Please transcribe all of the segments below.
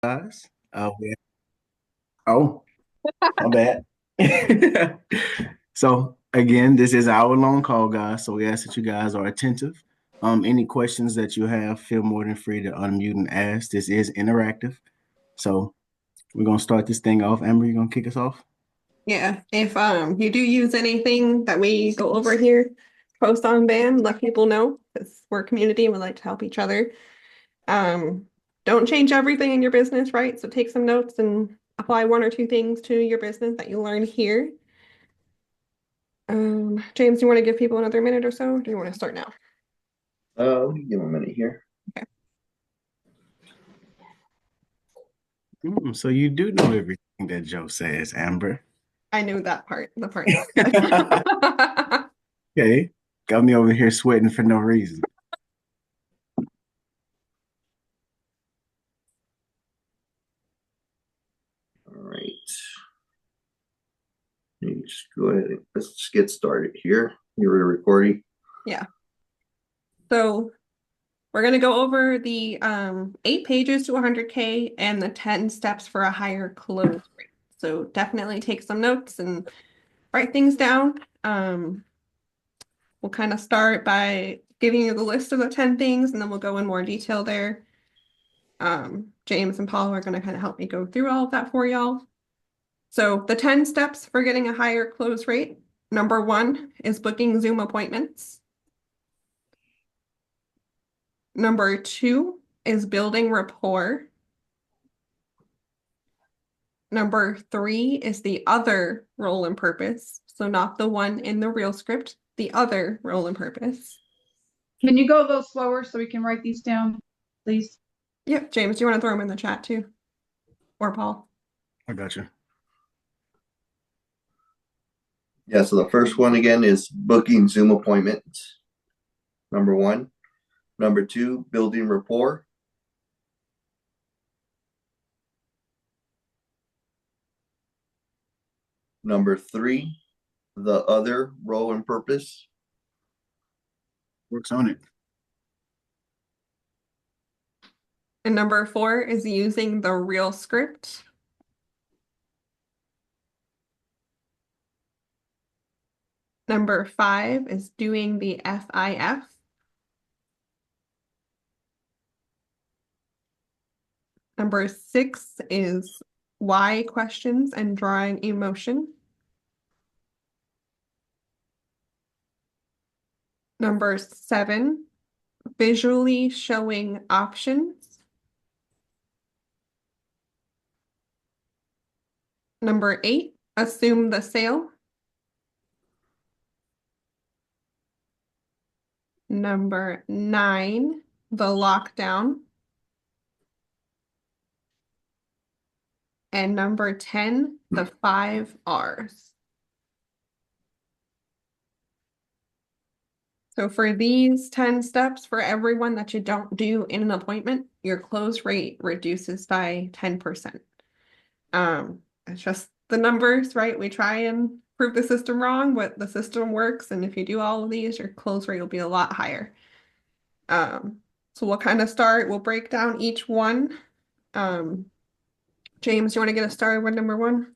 Guys. Oh, my bad. So again, this is our long call, guys. So we ask that you guys are attentive. Any questions that you have, feel more than free to unmute and ask. This is interactive. So we're gonna start this thing off. Amber, you gonna kick us off? Yeah, if you do use anything that we go over here, post on band, let people know because we're a community and we like to help each other. Um, don't change everything in your business, right? So take some notes and apply one or two things to your business that you learn here. James, do you want to give people another minute or so? Or do you want to start now? Give him a minute here. Okay. So you do know everything that Joe says, Amber. I knew that part, the part that. Okay, got me over here sweating for no reason. All right. You just go ahead and let's just get started here. You're recording. Yeah. So we're going to go over the 8 pages to 100K and the 10 steps for a higher close rate. So definitely take some notes and write things down. We'll kind of start by giving you the list of the 10 things, and then we'll go in more detail there. James and Paul are going to kind of help me go through all of that for y'all. So the 10 steps for getting a higher close rate. Number 1 is booking Zoom appointments. Number 2 is building rapport. Number 3 is the other role and purpose. So not the one in the real script, the other role and purpose. Can you go a little slower so we can write these down, please? Yep, James, do you want to throw them in the chat too? Or Paul? I got you. Yeah, so the first one again is booking Zoom appointments. Number 1. Number 2, building rapport. Number 3, the other role and purpose. Works on it. And number 4 is using the real script. Number 5 is doing the FIF. Number 6 is why questions and drawing emotion. Number 7, visually showing options. Number 8, assume the sale. Number 9, the lockdown. And number 10, the 5 R's. So for these 10 steps, for everyone that you don't do in an appointment, your close rate reduces by 10%. It's just the numbers, right? We try and prove the system wrong, but the system works. And if you do all of these, your close rate will be a lot higher. So we'll kind of start, we'll break down each one. James, you want to get us started with number 1?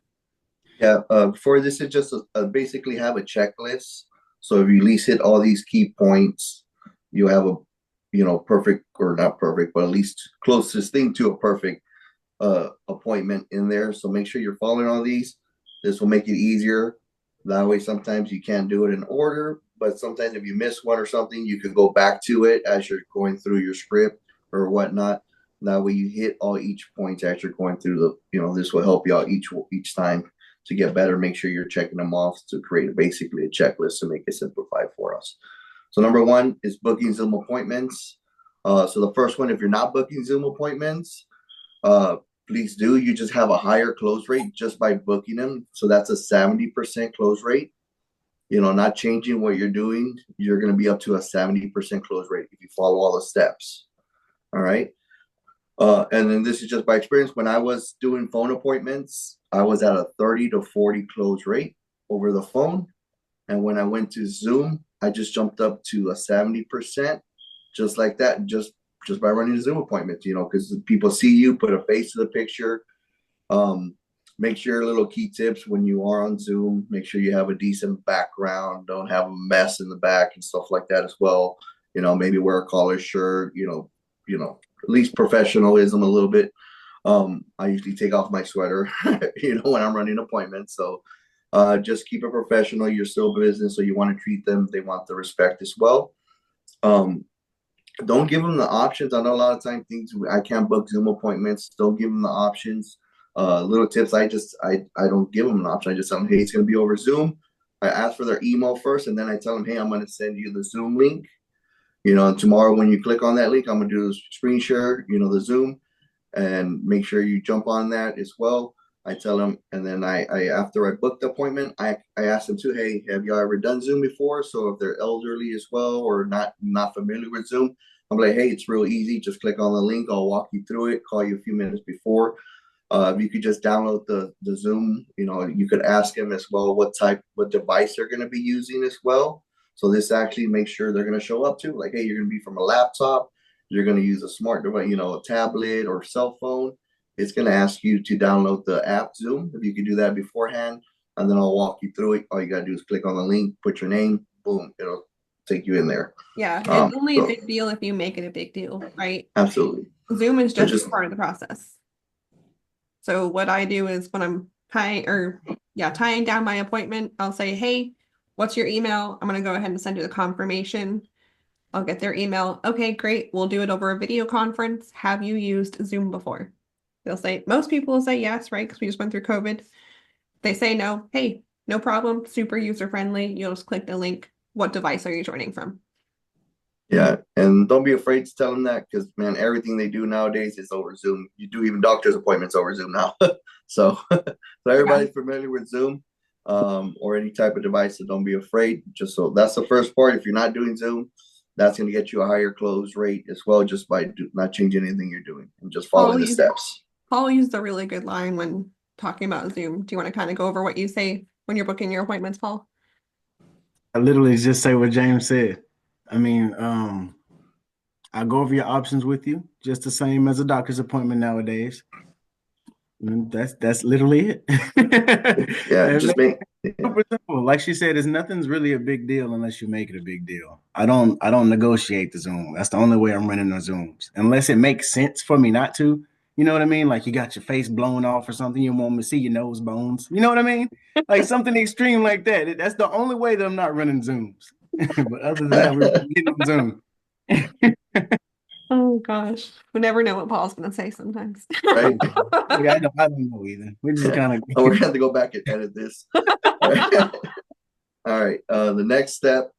Yeah, before this is just basically have a checklist. So if you at least hit all these key points, you have a, perfect or not perfect, but at least closest thing to a perfect appointment in there. So make sure you're following all these. This will make it easier. That way, sometimes you can't do it in order, but sometimes if you miss one or something, you can go back to it as you're going through your script or whatnot. That way, you hit all each point as you're going through this will help you out each time to get better. Make sure you're checking them off to create basically a checklist to make it simplified for us. So number 1 is booking Zoom appointments. So the first one, if you're not booking Zoom appointments, please do. You just have a higher close rate just by booking them. So that's a 70% close rate. Not changing what you're doing, you're going to be up to a 70% close rate if you follow all the steps. All right. And then this is just by experience. When I was doing phone appointments, I was at a 30 to 40 close rate over the phone. And when I went to Zoom, I just jumped up to a 70%, just like that, just just by running Zoom appointments, because people see you, put a face to the picture. Make sure little key tips when you are on Zoom, make sure you have a decent background, don't have a mess in the back and stuff like that as well. Maybe wear a collared shirt, at least professionalism a little bit. I usually take off my sweater, when I'm running appointments. So just keep it professional. You're still business, so you want to treat them. They want the respect as well. Don't give them the options. I know a lot of times I can't book Zoom appointments. Don't give them the options. Little tips. I don't give them an option. I just tell them, hey, it's going to be over Zoom. I ask for their email first, and then I tell them, hey, I'm going to send you the Zoom link. And tomorrow when you click on that link, I'm going to do a screen share, the Zoom, and make sure you jump on that as well. I tell them, and then I after I book the appointment, I ask them too, hey, have you ever done Zoom before? So if they're elderly as well or not familiar with Zoom, I'm like, hey, it's real easy. Just click on the link. I'll walk you through it. Call you a few minutes before. You could just download the Zoom. You could ask them as well what device they're going to be using as well. So this actually makes sure they're going to show up to. Like, hey, you're going to be from a laptop. You're going to use a smart device, a tablet or cell phone. It's going to ask you to download the app Zoom. If you could do that beforehand, and then I'll walk you through it. All you got to do is click on the link, put your name, boom, it'll take you in there. Yeah, it's only a big deal if you make it a big deal, right? Absolutely. Zoom is just part of the process. So what I do is when I'm tying down my appointment, I'll say, hey, what's your email? I'm going to go ahead and send you the confirmation. I'll get their email. Okay, great. We'll do it over a video conference. Have you used Zoom before? Most people will say yes, right? Because we just went through COVID. They say no. Hey, no problem. Super user friendly. You'll just click the link. What device are you joining from? Yeah, and don't be afraid to tell them that, because man, everything they do nowadays is over Zoom. You do even doctor's appointments over Zoom now. so everybody's familiar with Zoom, or any type of device. So don't be afraid. Just so that's the first part. If you're not doing Zoom, that's going to get you a higher close rate as well, just by not changing anything you're doing and just following the steps. Paul used a really good line when talking about Zoom. Do you want to kind of go over what you say when you're booking your appointments, Paul? I literally just say what James said. I mean, I go over your options with you, just the same as a doctor's appointment nowadays. That's literally it. Yeah, just make like she said, nothing's really a big deal unless you make it a big deal. I don't negotiate the Zoom. That's the only way I'm running the Zooms. Unless it makes sense for me not to. You know what I mean? Like you got your face blown off or something, you want me to see your nose bones. You know what I mean? Like something extreme like that. That's the only way that I'm not running Zooms. But other than that, we're getting on Zoom. Oh gosh, we never know what Paul's gonna say sometimes. Right? I don't know either. We just kind of. We're gonna have to go back and edit this. All right. The next step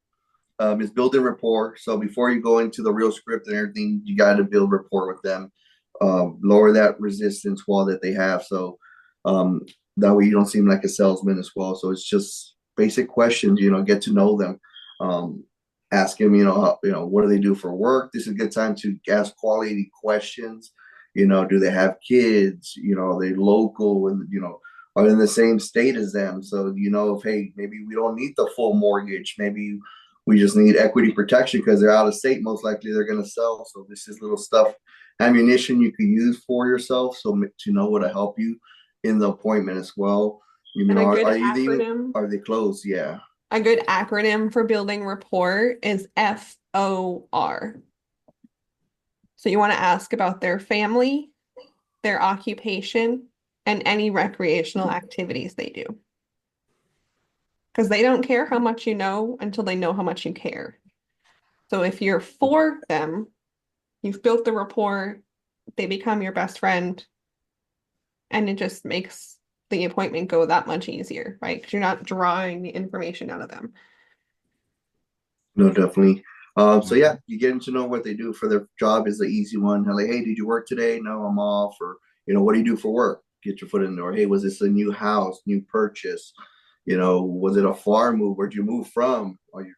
is building rapport. So before you go into the real script and everything, you got to build rapport with them. Lower that resistance wall that they have. So that way you don't seem like a salesman as well. So it's just basic questions. Get to know them. Ask them, what do they do for work? This is a good time to ask quality questions. Do they have kids? Are they local and, are in the same state as them? So, if, hey, maybe we don't need the full mortgage. Maybe we just need equity protection because they're out of state. Most likely they're going to sell. So this is little stuff, ammunition you could use for yourself. So to know what to help you in the appointment as well. Are they closed? Yeah. A good acronym for building rapport is FOR. So you want to ask about their family, their occupation, and any recreational activities they do. Because they don't care how much you know until they know how much you care. So if you're for them, you've built the rapport, they become your best friend, and it just makes the appointment go that much easier, right? Because you're not drawing the information out of them. No, definitely. So yeah, you getting to know what they do for their job is the easy one. Like, hey, did you work today? No, I'm off. Or, what do you do for work? Get your foot in the door. Hey, was this a new house, new purchase? Was it a farm move? Where'd you move from? Are you,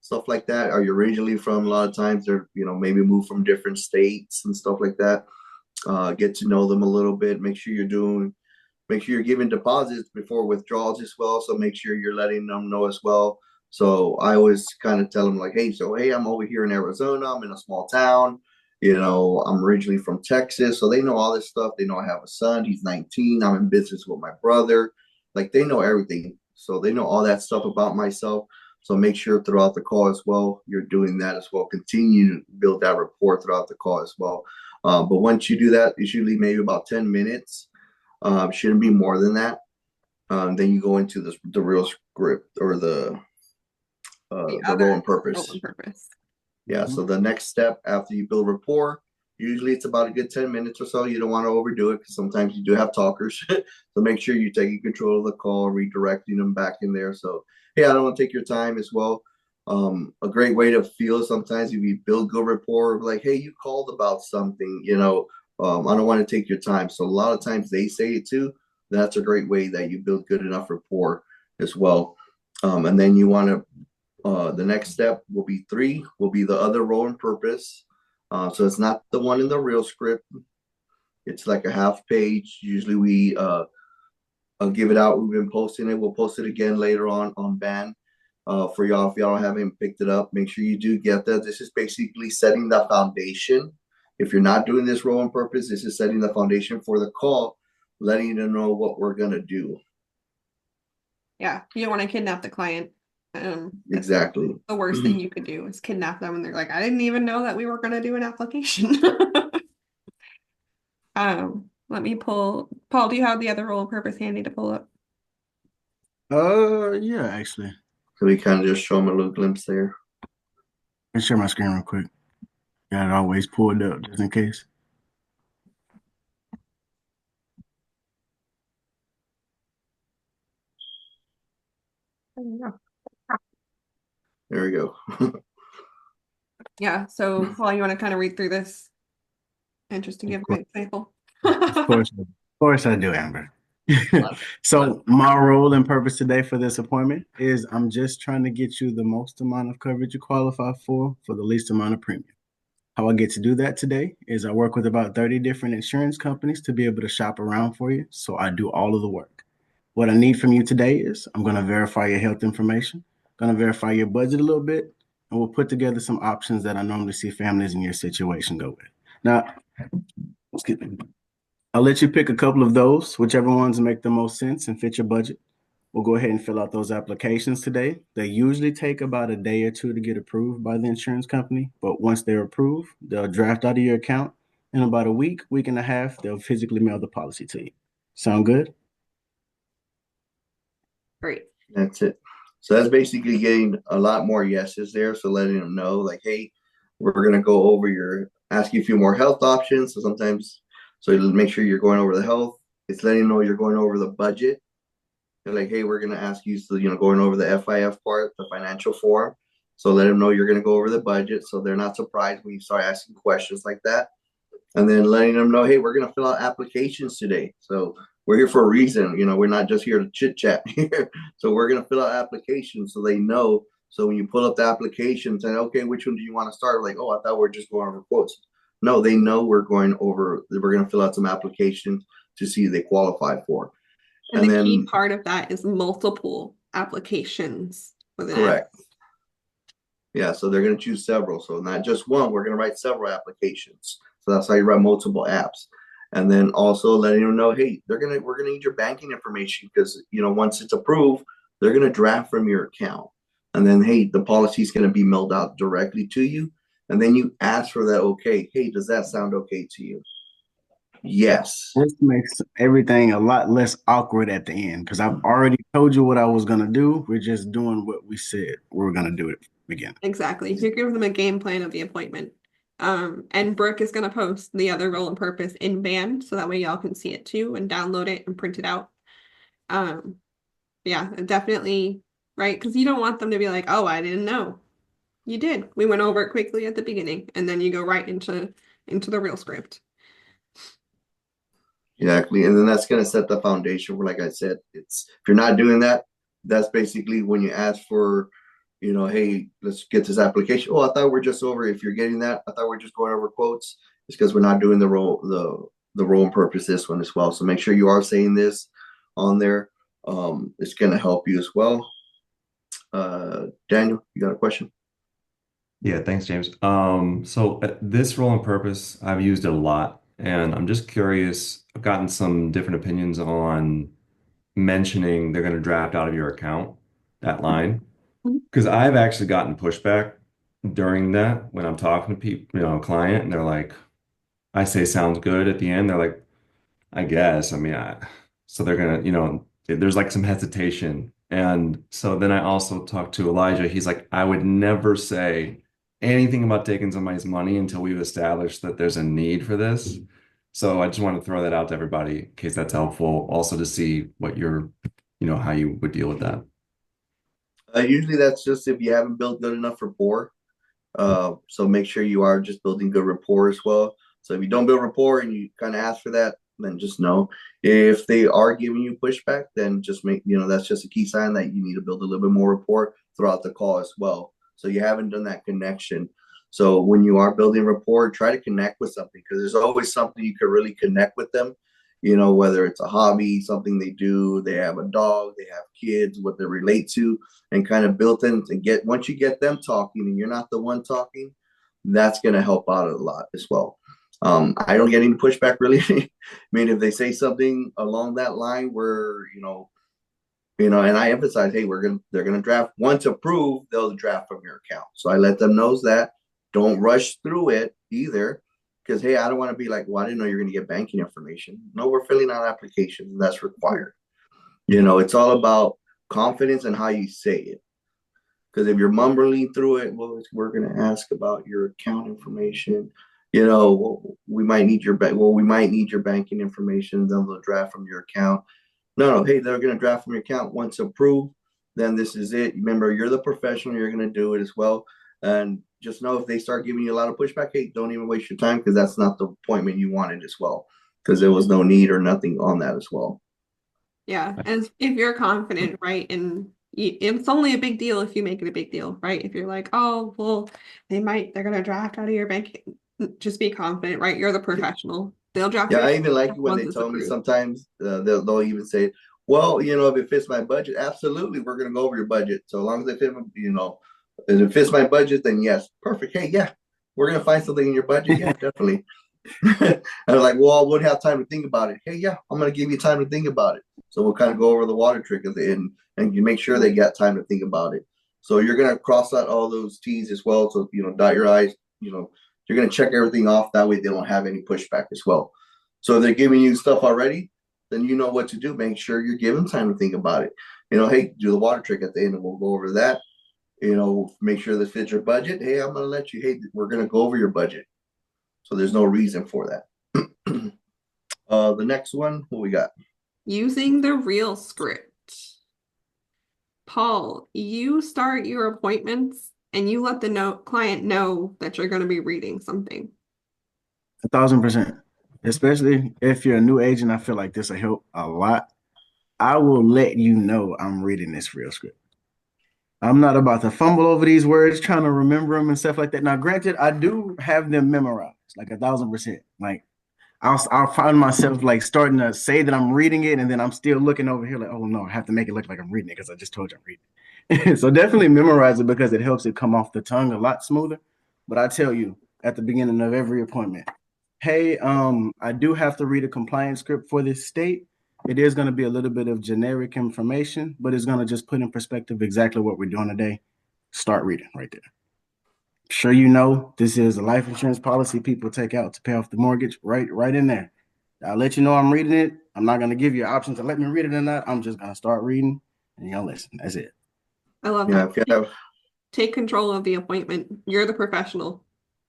stuff like that. Are you originally from? A lot of times they're, maybe move from different states and stuff like that. Get to know them a little bit. Make sure you're giving deposits before withdrawals as well. So make sure you're letting them know as well. So I always kind of tell them like, hey, I'm over here in Arizona. I'm in a small town. I'm originally from Texas, so they know all this stuff. They know I have a son. He's 19. I'm in business with my brother. Like, they know everything. So they know all that stuff about myself. So make sure throughout the call as well, you're doing that as well. Continue to build that rapport throughout the call as well. But once you do that, it's usually maybe about 10 minutes. Shouldn't be more than that. Then you go into the real script, or the role and purpose. Role and purpose. Yeah. So the next step after you build rapport, usually it's about a good 10 minutes or so. You don't want to overdo it because sometimes you do have talkers. So make sure you're taking control of the call, redirecting them back in there. So, yeah, I don't want to take your time as well. A great way to feel sometimes if you build good rapport, like, hey, you called about something, I don't want to take your time. So a lot of times they say it too. That's a great way that you build good enough rapport as well. And then you want to the next step will be 3, will be the other role and purpose. So it's not the one in the real script. It's like a half page. Usually we give it out. We've been posting it. We'll post it again later on BAN for y'all. If y'all haven't picked it up, make sure you do get that. This is basically setting the foundation. If you're not doing this role and purpose, this is setting the foundation for the call, letting you know what we're going to do. Yeah, you don't want to kidnap the client. Exactly. The worst thing you could do is kidnap them, and they're like, I didn't even know that we were going to do an application. Let me pull. Paul, do you have the other role and purpose handy to pull up? Yeah, actually. So we kind of just show them a little glimpse there. Let me share my screen real quick. Got it always pulled up just in case. There we go. Yeah, so Paul, you want to kind of read through this and just to give an example? Of course I do, Amber. So my role and purpose today for this appointment is I'm just trying to get you the most amount of coverage you qualify for the least amount of premium. How I get to do that today is I work with about 30 different insurance companies to be able to shop around for you. So I do all of the work. What I need from you today is I'm going to verify your health information, going to verify your budget a little bit, and we'll put together some options that I normally see families in your situation go with. Now, excuse me. I'll let you pick a couple of those, whichever ones make the most sense and fit your budget. We'll go ahead and fill out those applications today. They usually take about a day or 2 to get approved by the insurance company, but once they're approved, they'll draft out of your account. In about a week and a half, they'll physically mail the policy to you. Sound good? Great. That's it. So that's basically getting a lot more yeses there. So letting them know, like, hey, we're going to go over ask you a few more health options. So it'll make sure you're going over the health. It's letting them know you're going over the budget. They're like, hey, we're going to ask you, so, going over the FIF part, the financial form. So let them know you're going to go over the budget. So they're not surprised when you start asking questions like that. And then letting them know, hey, we're going to fill out applications today. So we're here for a reason. We're not just here to chit chat here. So we're going to fill out applications so they know. So when you pull up the application, say, okay, which one do you want to start? Like, oh, I thought we we're just going over quotes. No, they know we're going to fill out some applications to see if they qualify for. And the key part of that is multiple applications. Correct. Yeah, so they're going to choose several. So not just one, we're going to write several applications. So that's how you write multiple apps. And then also letting them know, hey, we're gonna need your banking information because once it's approved, they're gonna draft from your account. And then hey, the policy is gonna be mailed out directly to you. And then you ask for that, okay, hey, does that sound okay to you? Yes. This makes everything a lot less awkward at the end because I've already told you what I was gonna do. We're just doing what we said we were gonna do it again. Exactly. You give them a game plan of the appointment. And Brooke is going to post the other role and purpose in BAN so that way y'all can see it too and download it and print it out. Yeah, definitely, right? Because you don't want them to be like, oh, I didn't know. You did. We went over it quickly at the beginning, and then you go right into the real script. Exactly. And then that's going to set the foundation for, like I said, if you're not doing that, that's basically when you ask for, hey, let's get this application. Oh, I thought we're just over. If you're getting that, I thought we're just going over quotes. It's because we're not doing the role and purpose this one as well. So make sure you are saying this on there. It's going to help you as well. Daniel, you got a question? Yeah, thanks, James. So this role and purpose, I've used it a lot, and I'm just curious. I've gotten some different opinions on mentioning they're going to draft out of your account, that line, because I've actually gotten pushback during that when I'm talking to people, a client, and they're like, I say sounds good at the end. They're like, I guess. I mean, so they're gonna, there's like some hesitation. And so then I also talked to Elijah. He's like, I would never say anything about taking somebody's money until we've established that there's a need for this. So I just want to throw that out to everybody in case that's helpful. Also to see what how you would deal with that. Usually that's just if you haven't built good enough rapport. So make sure you are just building good rapport as well. So if you don't build rapport and you kind of ask for that, then just know. If they are giving you pushback, then just that's just a key sign that you need to build a little bit more rapport throughout the call as well. So you haven't done that connection. So when you are building rapport, try to connect with something, because there's always something you could really connect with them. Whether it's a hobby, something they do, they have a dog, they have kids, what they relate to, and kind of built in and once you get them talking and you're not the one talking, that's going to help out a lot as well. I don't get any pushback really. I mean, if they say something along that line where, and I emphasize, hey, they're gonna draft. Once approved, they'll draft from your account. So I let them know that. Don't rush through it either, because hey, I don't want to be like, well, I didn't know you're gonna get banking information. No, we're filling out applications, and that's required. It's all about confidence and how you say it. Because if you're mumbling through it, well, we're going to ask about your account information. We might need your banking information. Then they'll draft from your account. No, hey, they're going to draft from your account. Once approved, then this is it. Remember, you're the professional. You're going to do it as well. And just know if they start giving you a lot of pushback, hey, don't even waste your time, because that's not the appointment you wanted as well. Because there was no need or nothing on that as well. Yeah, and if you're confident, right, and it's only a big deal if you make it a big deal, right? If you're like, oh, well, they're gonna draft out of your bank, just be confident, right? You're the professional. They'll draft Yeah, your I even like it when once they it's tell me approved. sometimes they'll even say, well, if it fits my budget, absolutely, we're going to go over your budget. So as long as if it fits my budget, then yes, perfect. Hey, yeah, we're going to find something in your budget. Yeah, definitely. I was like, well, I wouldn't have time to think about it. Hey, yeah, I'm going to give you time to think about it. So we'll kind of go over the water trick at the end, and you make sure they got time to think about it. So you're going to cross out all those T's as well. So, dot your I's, you're going to check everything off. That way they don't have any pushback as well. So if they're giving you stuff already, then you know what to do. Make sure you're giving time to think about it. Hey, do the water trick at the end, and we'll go over that. Make sure this fits your budget. Hey, I'm going to let you, hey, we're going to go over your budget. So there's no reason for that. The next one, what we got? Using the real script. Paul, you start your appointments and you let the client know that you're going to be reading something. 1,000%. Especially if you're a new agent, I feel like this will help a lot. I will let you know I'm reading this real script. I'm not about to fumble over these words, trying to remember them and stuff like that. Now, granted, I do have them memorized, like 1,000%. Like I'll find myself like starting to say that I'm reading it, and then I'm still looking over here like, oh no, I have to make it look like I'm reading it because I just told you I'm reading it. So definitely memorize it because it helps it come off the tongue a lot smoother. But I tell you at the beginning of every appointment, hey, I do have to read a compliance script for this state. It is going to be a little bit of generic information, but it's going to just put in perspective exactly what we're doing today. Start reading right there. Sure, this is a life insurance policy people take out to pay off the mortgage, right in there. I'll let you know I'm reading it. I'm not going to give you an option to let me read it or not. I'm just going to start reading and you're going to listen. That's it. I love that. Take control of the appointment. You're the professional.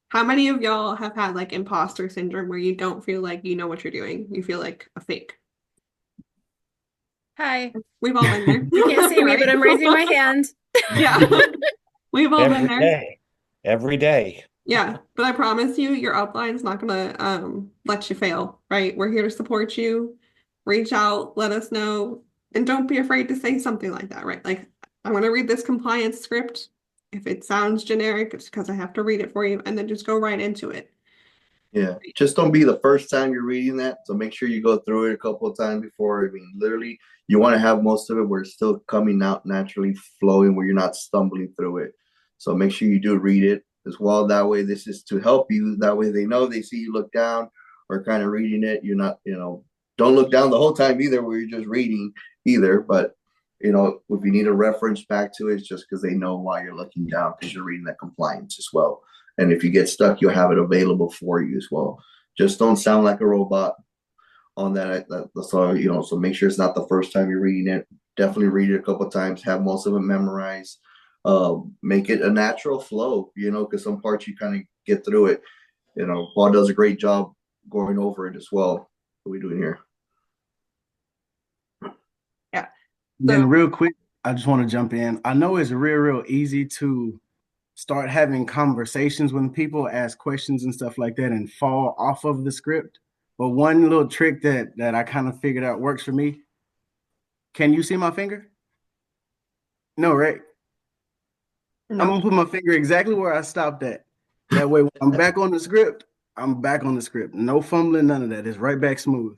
How many of y'all have had like imposter syndrome where you don't feel like you know what you're doing? You feel like a fake. Hi. We've all been there. You can't see me, but I'm raising my hand. Yeah. We've all been there. Every day. Yeah, but I promise you, your upline's not gonna let you fail, right? We're here to support you. Reach out, let us know, and don't be afraid to say something like that, right? Like, I'm gonna read this compliance script. If it sounds generic, it's because I have to read it for you, and then just go right into it. Yeah, just don't be the first time you're reading that. So make sure you go through it a couple of times before. I mean, literally, you want to have most of it where it's still coming out naturally flowing, where you're not stumbling through it. So make sure you do read it as well. That way, this is to help you. That way, they know, they see you look down or kind of reading it. You're not, don't look down the whole time either, where you're just reading either. But if you need a reference back to it, it's just because they know why you're looking down, because you're reading that compliance as well. And if you get stuck, you'll have it available for you as well. Just don't sound like a robot on that. That's all, so make sure it's not the first time you're reading it. Definitely read it a couple of times, have most of it memorized. Make it a natural flow, because some parts you kind of get through it. Paul does a great job going over it as well. What are we doing here? Yeah. Then real quick, I just want to jump in. I know it's real easy to start having conversations when people ask questions and stuff like that and fall off of the script. But one little trick that I kind of figured out works for me. Can you see my finger? No, right? No. I'm gonna put my finger exactly where I stopped at. That way, when I'm back on the script, I'm back on the script. No fumbling, none of that. It's right back smooth.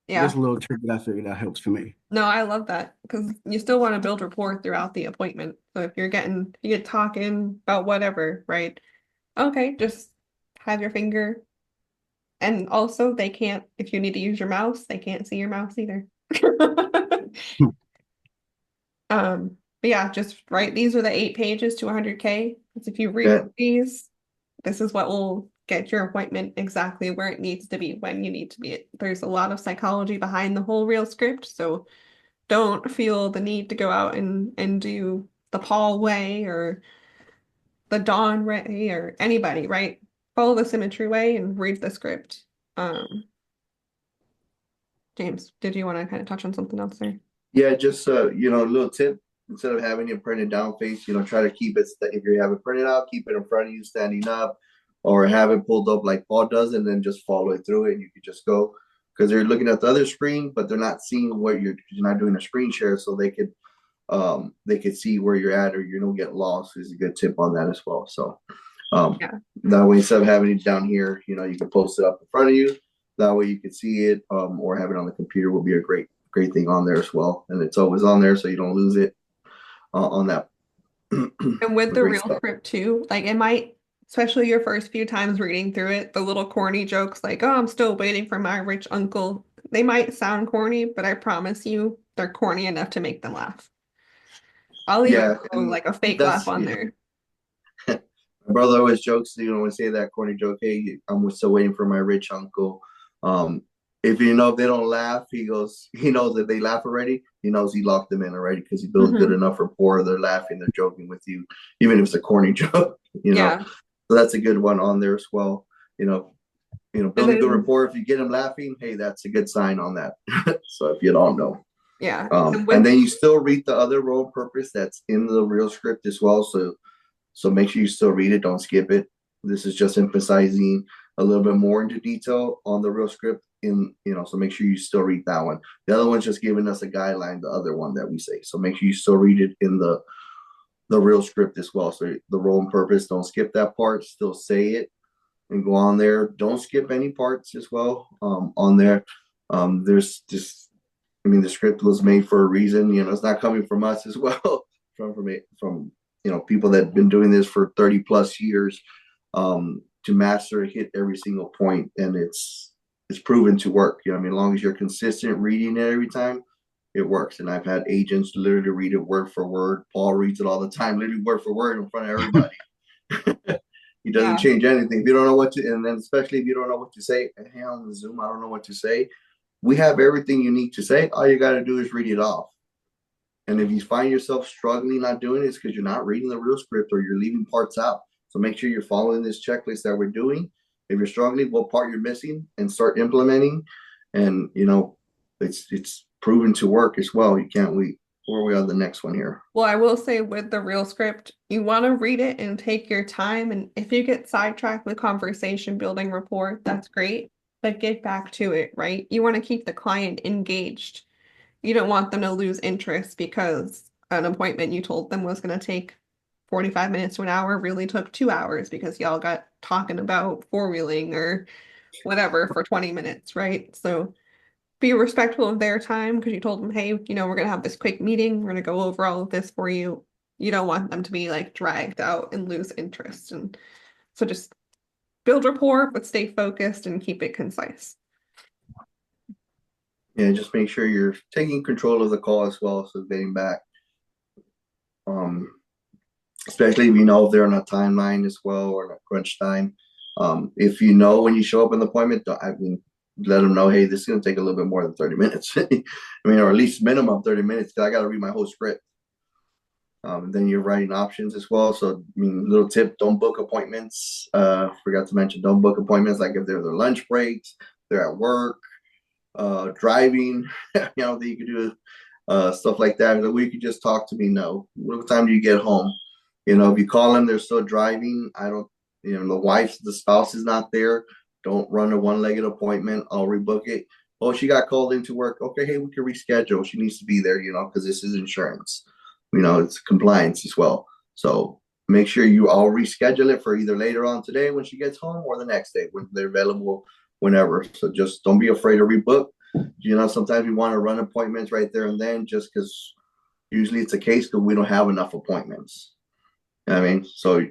Yeah. Just a little trick that I figured out helps for me. No, I love that, because you still want to build rapport throughout the appointment. So if you get talking about whatever, right? Okay, just have your finger. And also, they can't, if you need to use your mouse, they can't see your mouse either. But yeah, just write, these are the 8 pages to 100K. Because if you read these, this is what will get your appointment exactly where it needs to be when you need to be. There's a lot of psychology behind the whole real script, so don't feel the need to go out and do the Paul way or the Dawn way or anybody, right? Follow the Symmetry way and read the script. James, did you want to kind of touch on something else there? Yeah, just a little tip. Instead of having it printed down face, try to keep it, if you have it printed out, keep it in front of you standing up, or have it pulled up like Paul does, and then just follow it through it, and you can just go, because they're looking at the other screen, but they're not seeing what you're not doing a screen share, so they could see where you're at, or get lost. Is a good tip on that as well. So that way, instead of having it down here, you can post it up in front of you. That way you can see it, or have it on the computer will be a great thing on there as well. And it's always on there, so you don't lose it on that. And with the real script too, like it might, especially your first few times reading through it, the little corny jokes like, oh, I'm still waiting for my rich uncle. They might sound corny, but I promise you they're corny enough to make them laugh. I'll even throw like a fake laugh on there. My brother always jokes, when say that corny joke, hey, I'm still waiting for my rich uncle. If they don't laugh, he knows that they laugh already. He knows he locked them in already, because he builds good enough rapport. They're laughing, they're joking with you, even if it's a corny joke. So that's a good one on there as well. Building good rapport. If you get them laughing, hey, that's a good sign on that. So if you don't know, and then you still read the other role purpose that's in the real script as well. So make sure you still read it. Don't skip it. This is just emphasizing a little bit more into detail on the real script. So make sure you still read that one. The other one's just giving us a guideline, the other one that we say. So make sure you still read it in the real script as well. So the role and purpose, don't skip that part. Still say it and go on there. Don't skip any parts as well on there. There's just, the script was made for a reason. It's not coming from us as well. from people that have been doing this for 30 plus years, to master, hit every single point, and it's proven to work. As long as you're consistent reading it every time, it works. And I've had agents literally read it word for word. Paul reads it all the time, literally word for word in front of everybody. He doesn't change anything. If you don't know what to, and then especially if you don't know what to say, hey, on the Zoom, I don't know what to say. We have everything you need to say. All you got to do is read it off. And if you find yourself struggling not doing it, it's because you're not reading the real script, or you're leaving parts out. So make sure you're following this checklist that we're doing. If you're struggling, what part you're missing, and start implementing. And it's proven to work as well. You can't wait. Where are we on the next one here? Well, I will say with the real script, you want to read it and take your time. And if you get sidetracked with conversation building rapport, that's great. But get back to it, right? You want to keep the client engaged. You don't want them to lose interest because an appointment you told them was going to take 45 minutes to an hour really took 2 hours because y'all got talking about four-wheeling or whatever for 20 minutes, right? So be respectful of their time, because you told them, hey, we're going to have this quick meeting. We're going to go over all of this for you. You don't want them to be like dragged out and lose interest. And so just build rapport, but stay focused and keep it concise. Yeah, just make sure you're taking control of the call as well. So getting back, especially if you know if they're on a timeline as well or a crunch time. If you know when you show up in the appointment, let them know, hey, this is going to take a little bit more than 30 minutes. I mean, or at least minimum 30 minutes because I got to read my whole script. Then you're writing options as well. So, I mean, little tip, don't book appointments. Forgot to mention, don't book appointments like if they're their lunch breaks, they're at work, driving, that you could do stuff like that. We could just talk to me. No, what time do you get home? If you call them, they're still driving. I don't, the spouse is not there. Don't run a one-legged appointment. I'll rebook it. Oh, she got called into work. Okay, hey, we can reschedule. She needs to be there, because this is insurance. It's compliance as well. So make sure you all reschedule it for either later on today when she gets home or the next day when they're available whenever. So just don't be afraid to rebook. Sometimes we want to run appointments right there and then just because usually it's a case because we don't have enough appointments. So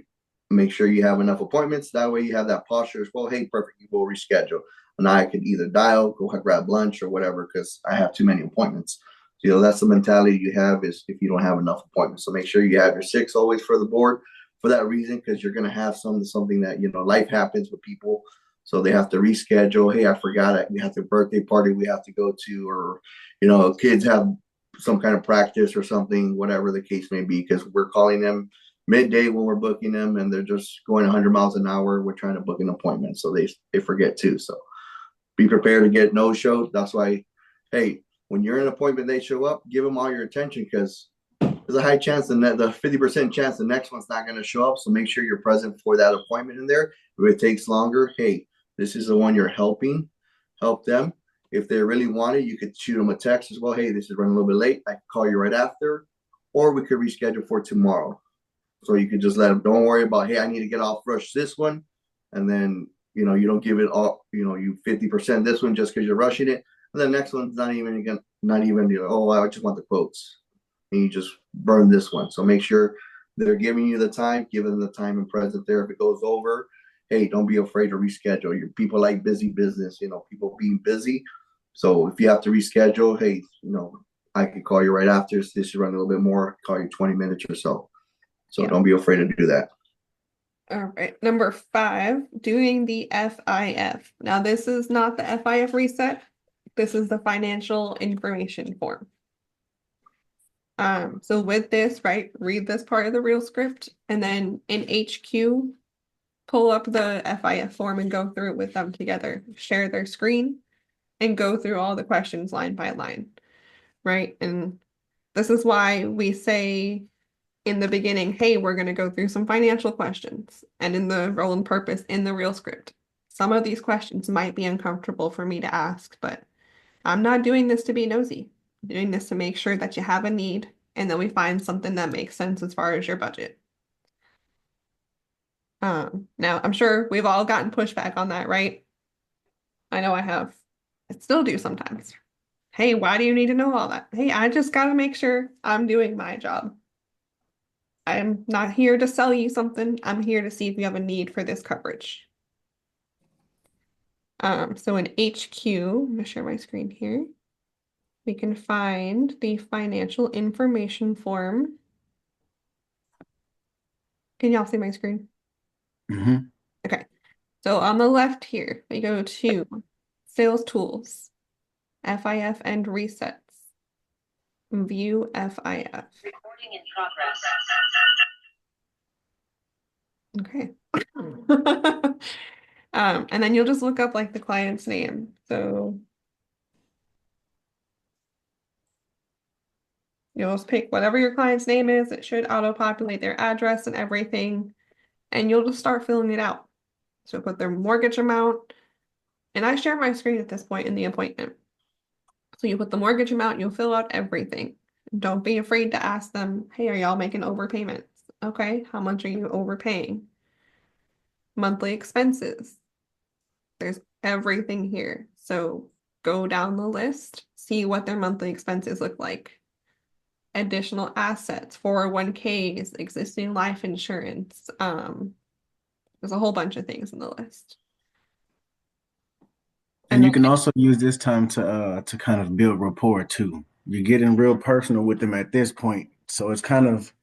make sure you have enough appointments. That way you have that posture as well. Hey, perfect. You will reschedule. And I can either dial, go grab lunch or whatever because I have too many appointments. That's the mentality you have is if you don't have enough appointments. So make sure you have your 6 always for the board for that reason because you're going to have something that, life happens with people. So they have to reschedule. Hey, I forgot we have the birthday party we have to go to or, kids have some kind of practice or something, whatever the case may be, because we're calling them midday when we're booking them and they're just going 100 miles an hour. We're trying to book an appointment. So they forget too. So be prepared to get no shows. That's why, hey, when you're in an appointment, they show up, give them all your attention because there's a high chance the 50% chance the next one's not going to show up. So make sure you're present for that appointment in there. If it takes longer, hey, this is the one you're helping. Help them. If they really want it, you could shoot them a text as well. Hey, this is running a little bit late. I can call you right after. Or we could reschedule for tomorrow. So you could just let them, don't worry about, hey, I need to get off rush this one. And then, you don't give it all, you 50% this one just because you're rushing it. And the next one's not even, oh, I just want the quotes. And you just burn this one. So make sure they're giving you the time, give them the time and present there. If it goes over, hey, don't be afraid to reschedule. Your people like busy business, people being busy. So if you have to reschedule, hey, I could call you right after. This should run a little bit more, call you 20 minutes or so. So don't be afraid to do that. All right. Number 5, doing the FIF. Now, this is not the FIF reset. This is the financial information form. So with this, right, read this part of the real script and then in HQ, pull up the FIF form and go through it with them together, share their screen and go through all the questions line by line, right? And this is why we say in the beginning, hey, we're going to go through some financial questions and in the role and purpose in the real script. Some of these questions might be uncomfortable for me to ask, but I'm not doing this to be nosy. I'm doing this to make sure that you have a need and that we find something that makes sense as far as your budget. Now, I'm sure we've all gotten pushback on that, right? I know I have. I still do sometimes. Hey, why do you need to know all that? Hey, I just got to make sure I'm doing my job. I'm not here to sell you something. I'm here to see if you have a need for this coverage. So in HQ, I'm going to share my screen here. We can find the financial information form. Can y'all see my screen? Mm-hmm. Okay. So on the left here, we go to Sales Tools, FIF and Resets. View FIF. Recording in progress. Okay. And then you'll just look up like the client's name. So you'll just pick whatever your client's name is. It should auto-populate their address and everything. And you'll just start filling it out. So put their mortgage amount. And I share my screen at this point in the appointment. So you put the mortgage amount, you'll fill out everything. Don't be afraid to ask them, hey, are y'all making overpayments? Okay, how much are you overpaying? Monthly expenses. There's everything here. So go down the list, see what their monthly expenses look like. additional assets, 401ks, existing life insurance. There's a whole bunch of things in the list. And you then can also use this time to kind of build rapport too. You're getting real personal with them at this point, so it kind of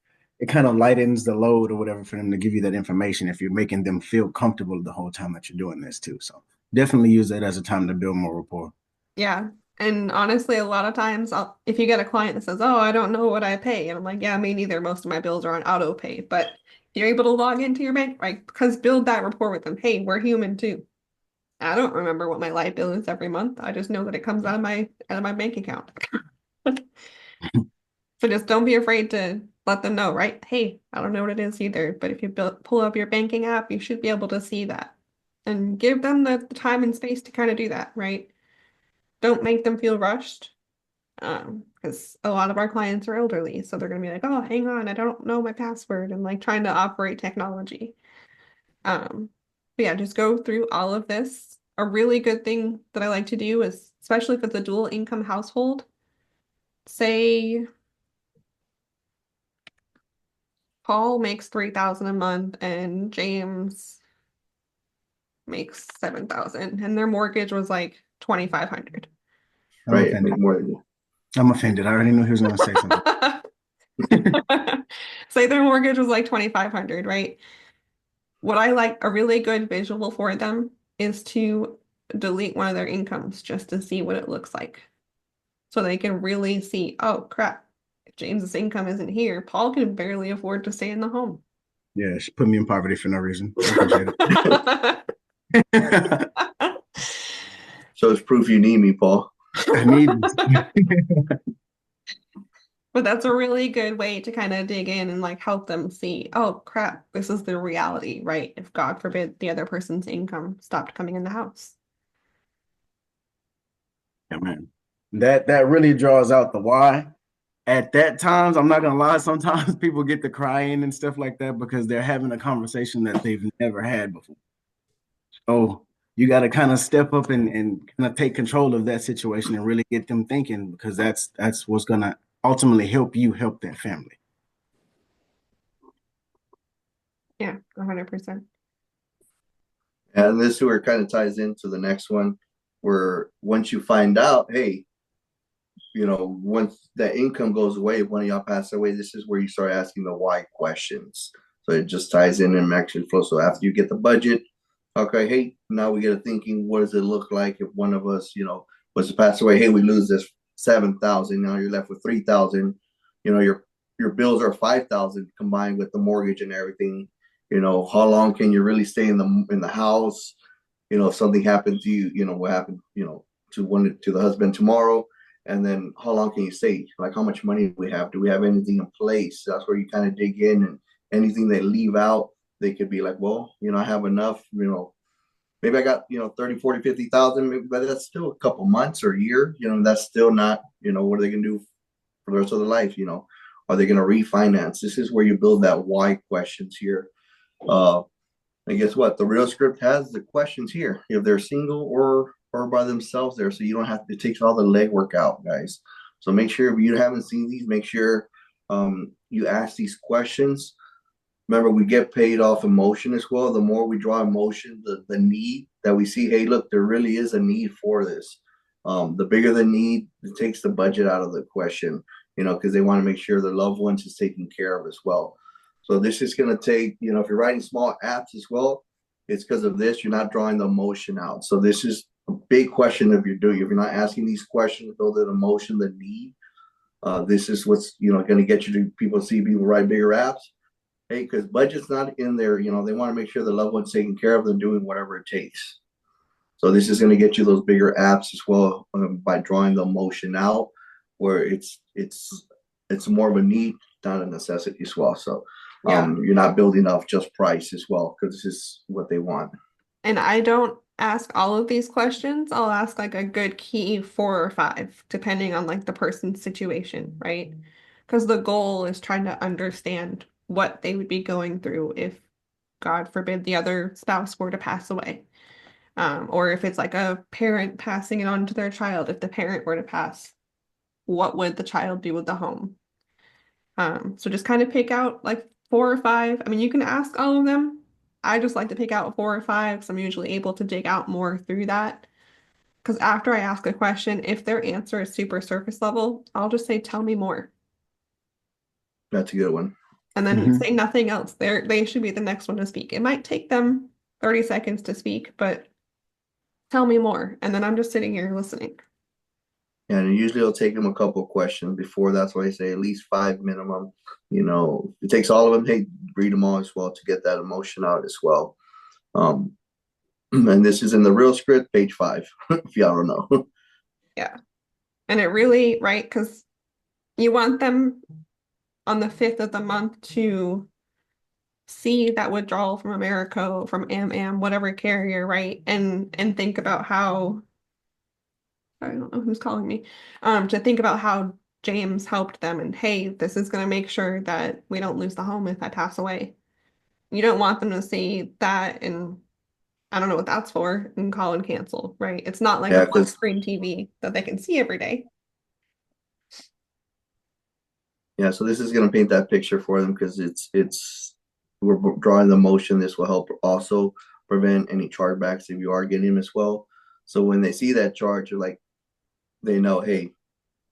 lightens the load or whatever for them to give you that information if you're making them feel comfortable the whole time that you're doing this too. So definitely use that as a time to build more rapport. Yeah. And honestly, a lot of times, if you get a client that says, "Oh, I don't know what I pay," and I'm like, "Yeah, me neither. Most of my bills are on auto pay." But if you're able to log into your bank, right? Because build that rapport with them. Hey, we're human too. I don't remember what my light bill is every month. I just know that it comes out of my bank account. So just don't be afraid to let them know, right? Hey, I don't know what it is either, but if you pull up your banking app, you should be able to see that. And give them the time and space to kind of do that, right? Don't make them feel rushed. Because a lot of our clients are elderly, so they're gonna be like, "Oh, hang on, I don't know my password," and like trying to operate technology. But yeah, just go through all of this. A really good thing that I like to do is, especially if it's a dual income household, say Paul makes 3,000 a month and James makes 7,000, and their mortgage was like 2,500. I'm Right, offended. make more than you. I'm offended. I already knew he was going to say something. Say their mortgage was like 2,500, right? What I like, a really good visual for them is to delete one of their incomes just to see what it looks like. So they can really see, oh crap, if James's income isn't here, Paul can barely afford to stay in the home. Yeah, she put me in poverty for no reason. I appreciate it. So it's proof you need me, Paul. I need But that's a really good way to kind of dig in and like help them see, oh crap, this is the reality, right? If God forbid the other person's income stopped coming in the house. Yeah, man. That really draws out the why. At that times, I'm not gonna lie, sometimes people get to crying and stuff like that because they're having a conversation that they've never had before. So you got to kind of step up and kind of take control of that situation and really get them thinking because that's what's gonna ultimately help you help that family. Yeah, 100%. And this where kind of ties into the next one, where once you find out, hey, once that income goes away, if one of y'all pass away, this is where you start asking the why questions. So it just ties in and actually flows. So after you get the budget, okay, hey, now we get to thinking, what does it look like if one of us, was to pass away? Hey, we lose this 7,000. Now you're left with 3,000. Your bills are 5,000 combined with the mortgage and everything. How long can you really stay in the house? If something happened to you, what happened, to the husband tomorrow, and then how long can you stay? Like, how much money do we have? Do we have anything in place? That's where you kind of dig in, and anything they leave out, they could be like, well, I have enough, maybe I got, 30, 40, 50,000, but that's still a couple months or a year, that's still not, what are they going to do for the rest of their life? Are they going to refinance? This is where you build that why questions here. And guess what? The real script has the questions here. If they're single or by themselves there, so you don't have to take all the legwork out, guys. So make sure if you haven't seen these, make sure you ask these questions. Remember, we get paid off emotion as well. The more we draw emotion, the need that we see, hey, look, there really is a need for this. The bigger the need, it takes the budget out of the question, because they want to make sure their loved ones is taken care of as well. So this is going to take, if you're writing small apps as well, it's because of this, you're not drawing the emotion out. So this is a big question if you're doing, if you're not asking these questions, build the emotion, the need. This is what's, going to get you to people write bigger apps. Hey, because budget's not in there, they want to make sure the loved one's taken care of and doing whatever it takes. So this is going to get you those bigger apps as well, by drawing the emotion out, where it's more of a need, not a necessity as well. So you're not building off just price as well, because this is what they want. And I don't ask all of these questions. I'll ask like a good key 4 or 5, depending on like the person's situation, right? Because the goal is trying to understand what they would be going through if, God forbid, the other spouse were to pass away. Or if it's like a parent passing it on to their child, if the parent were to pass, what would the child do with the home? So just kind of pick out like 4 or 5. I mean, you can ask all of them. I just like to pick out 4 or 5 because I'm usually able to dig out more through that. Because after I ask a question, if their answer is super surface level, I'll just say, tell me more. That's a good one. And then say nothing else. They should be the next one to speak. It might take them 30 seconds to speak, but tell me more. And then I'm just sitting here listening. And usually it'll take them a couple of questions before. That's why I say at least 5 minimum. You know, it takes all of them. Hey, read them all as well to get that emotion out as well. And this is in the real script, page 5, if y'all don't know. Yeah. And it really, right? Because you want them on the 5th of the month to see that withdrawal from America, from AM, whatever carrier, right? And think about how, I don't know who's calling me, to think about how James helped them and hey, this is going to make sure that we don't lose the home if I pass away. You don't want them to see that and I don't know what that's for and call and cancel, right? It's not like a flat screen TV that they can see every day. Yeah, so this is going to paint that picture for them because we're drawing the motion. This will help also prevent any chargebacks if you are getting them as well. So when they see that charge, you're like, they know, hey,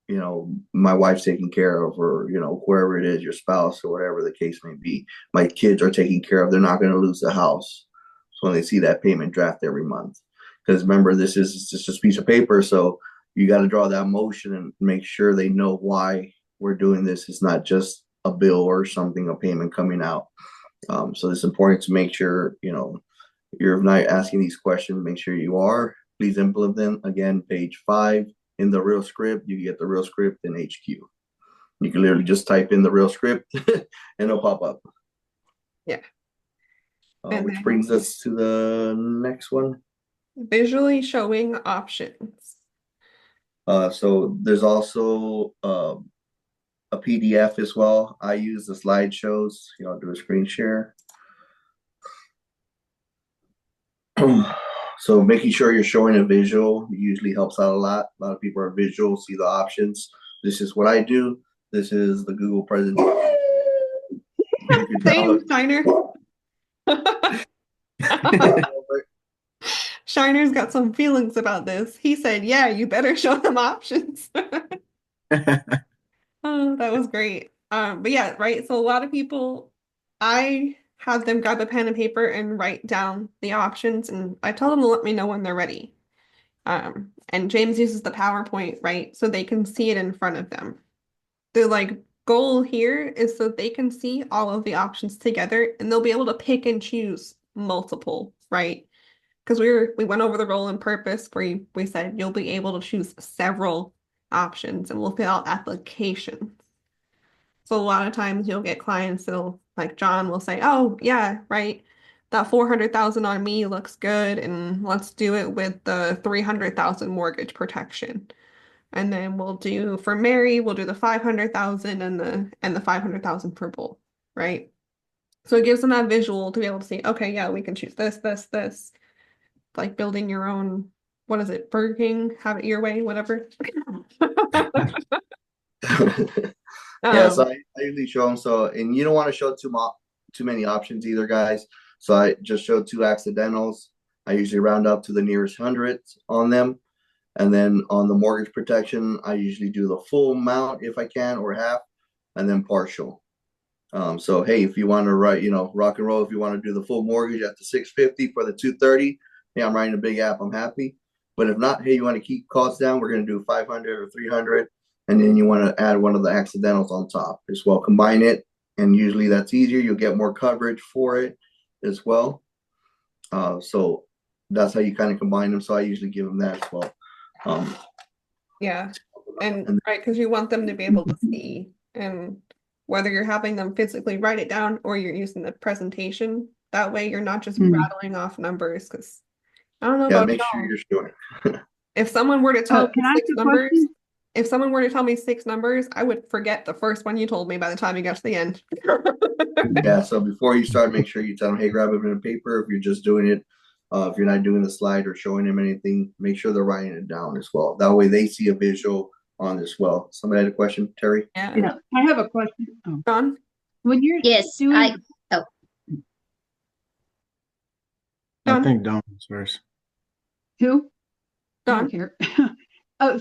you know, my wife's taken care of, or, you know, whoever it is, your spouse or whatever the case may be, my kids are taken care of. They're not going to lose the house. So when they see that payment draft every month, because remember, this is just a piece of paper. So you got to draw that motion and make sure they know why we're doing this. It's not just a bill or something, a payment coming out. So it's important to make sure, you know, you're not asking these questions, make sure you are. Please implement them. Again, page 5 in the real script. You can get the real script in HQ. You can literally just type in the real script and it'll pop up. Yeah. Which brings us to the next one. Visually showing options. So there's also a PDF as well. I use the slideshows. You know, I'll do a screen share. So making sure you're showing a visual usually helps out a lot. A lot of people are visual, see the options. This is what I do. This is the Google presentation. Same, Shiner. Shiner's got some feelings about this. He said, yeah, you better show them options. Oh, that was great. But yeah, right. So a lot of people, I have them grab a pen and paper and write down the options, and I tell them to let me know when they're ready. And James uses the PowerPoint, right? So they can see it in front of them. The like goal here is so they can see all of the options together and they'll be able to pick and choose multiple, right? Because we went over the role and purpose where we said you'll be able to choose several options and we'll fill out applications. So a lot of times you'll get clients that'll, like John will say, oh yeah, right, that 400,000 on me looks good and let's do it with the 300,000 mortgage protection. And then we'll do for Mary, we'll do the 500,000 and the 500,000 for both, right? So it gives them that visual to be able to see, okay, yeah, we can choose this. Like building your own, what is it, Burger King, have it your way, whatever. Yeah, so I usually show them. So, and you don't want to show too many options either, guys. So I just show 2 accidentals. I usually round up to the nearest hundredth on them. And then on the mortgage protection, I usually do the full amount if I can, or half, and then partial. So hey, if you want to write, you know, rock and roll, if you want to do the full mortgage at the 650 for the 230, hey, I'm writing a big app, I'm happy. But if not, hey, you want to keep costs down, we're going to do 500 or 300, and then you want to add one of the accidentals on top as well. Combine it, and usually that's easier. You'll get more coverage for it as well. So that's how you kind of combine them. So I usually give them that as well. Yeah, and right, because you want them to be able to see, and whether you're having them physically write it down or you're using the presentation, that way you're not just rattling off numbers. Because I don't know about make sure you're sure. If someone were to tell me can I ask 6 a numbers, question? if someone were to tell me 6 numbers, I would forget the first one you told me by the time you got to the end. Yeah, so before you start, make sure you tell them, hey, grab a pen and paper. If you're just doing it, if you're not doing the slide or showing them anything, make sure they're writing it down as well. That way they see a visual on as well. Somebody had a question, Terry? Yeah. I have a question. Oh. Don? When you're Yes, doing I I Don? think Dawn was first. who? I Don? don't care.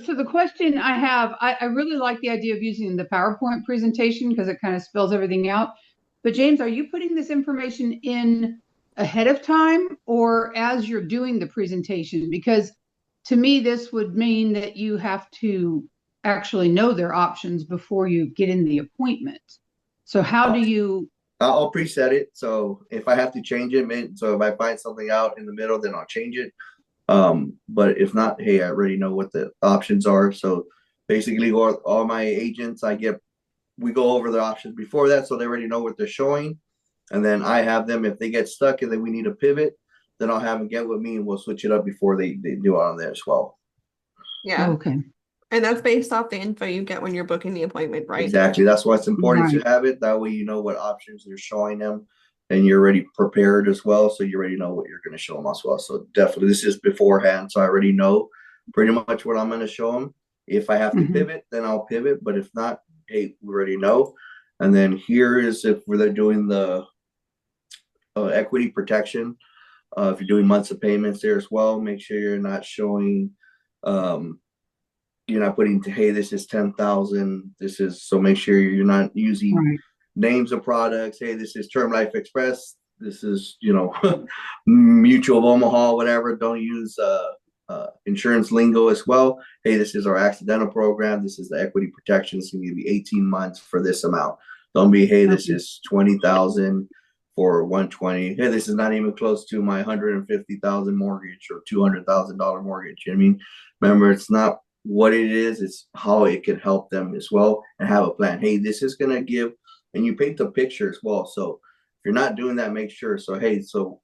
So the question I have, I really like the idea of using the PowerPoint presentation because it kind of spells everything out. But James, are you putting this information in ahead of time or as you're doing the presentation? Because to me, this would mean that you have to actually know their options before you get in the appointment. So how do you? I'll preset it. So if I have to change it, so if I find something out in the middle, then I'll change it. But if not, hey, I already know what the options are. So basically, all my agents, we go over the options before that, so they already know what they're showing. And then I have them, if they get stuck and then we need a pivot, then I'll have them get with me and we'll switch it up before they do it on there as well. Yeah. Okay. And that's based off the info you get when you're booking the appointment, right? Exactly. That's why it's important Right. to have it. That way you know what options they're showing them and you're already prepared as well. So you already know what you're going to show them as well. So definitely this is beforehand. So I already know pretty much what I'm going to show them. If I have to pivot, then I'll pivot. But if not, hey, we already know. And then here is if they're doing the equity protection. If you're doing months of payments there as well, make sure you're not showing you're not putting, hey, this is 10,000. So make sure you're not using Right. names of products. Hey, this is Term Life Express. This is, Mutual of Omaha, whatever. Don't use insurance lingo as well. Hey, this is our accidental program. This is the equity protection. It's going to be 18 months for this amount. Don't be, hey, this is 20,000 for 120. Hey, this is not even close to my 150,000 mortgage or $200,000 mortgage. You know what I mean? Remember, it's not what it is, it's how it can help them as well and have a plan. Hey, this is going to give, and you paint the picture as well. So if you're not doing that, make sure. So, hey, so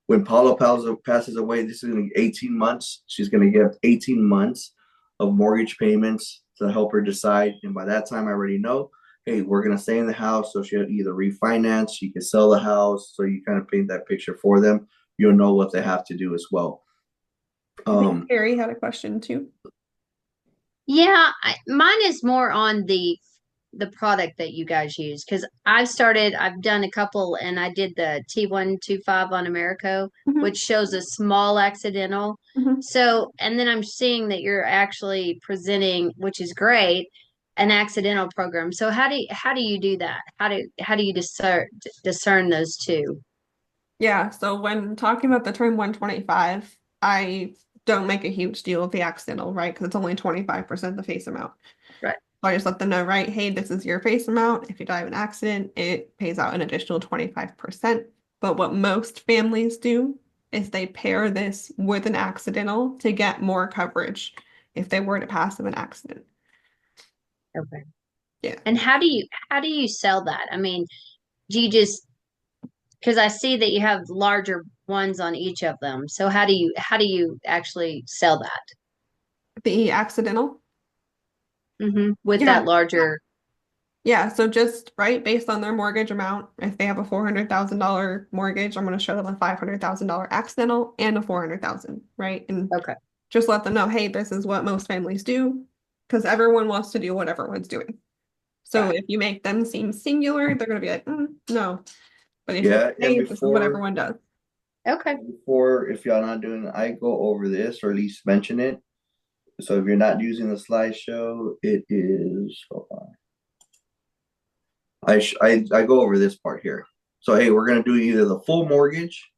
when Paula passes away, this is going to be 18 months. She's going to get 18 months of mortgage payments to help her decide. And by that time, I already know, hey, we're going to stay in the house. So she'll either refinance, she can sell the house. So you kind of paint that picture for them. You'll know what they have to do as well. I think Carrie had a question too. Yeah, mine is more on the product that you guys use because I've done a couple and I did the T125 on Americo, which shows a small accidental. So, and then I'm seeing that you're actually presenting, which is great, an accidental program. So how do you do that? How do you discern those two? Yeah, so when talking about the term 125, I don't make a huge deal of the accidental, right? Because it's only 25% the face amount. Right. So I just let them know, right? Hey, this is your face amount. If you die of an accident, it pays out an additional 25%. But what most families do is they pair this with an accidental to get more coverage if they were to pass of an accident. Okay. Yeah. And how do you sell that? I mean, do you just because I see that you have larger ones on each of them. So how do you actually sell that? The accidental? With that larger. Yeah, so just right based on their mortgage amount, if they have a $400,000 mortgage, I'm going to show them a $500,000 accidental and a $400,000, right? And just let them know, hey, this is what most families do, because everyone wants to do what everyone's doing. So if you make them seem singular, they're going to be like, no. But if you say this is what everyone does. Okay. Before, if y'all not doing it, I go over this or at least mention it. So if you're not using the slideshow, it is, hold on. I go over this part here. So, hey, we're going to do either the full mortgage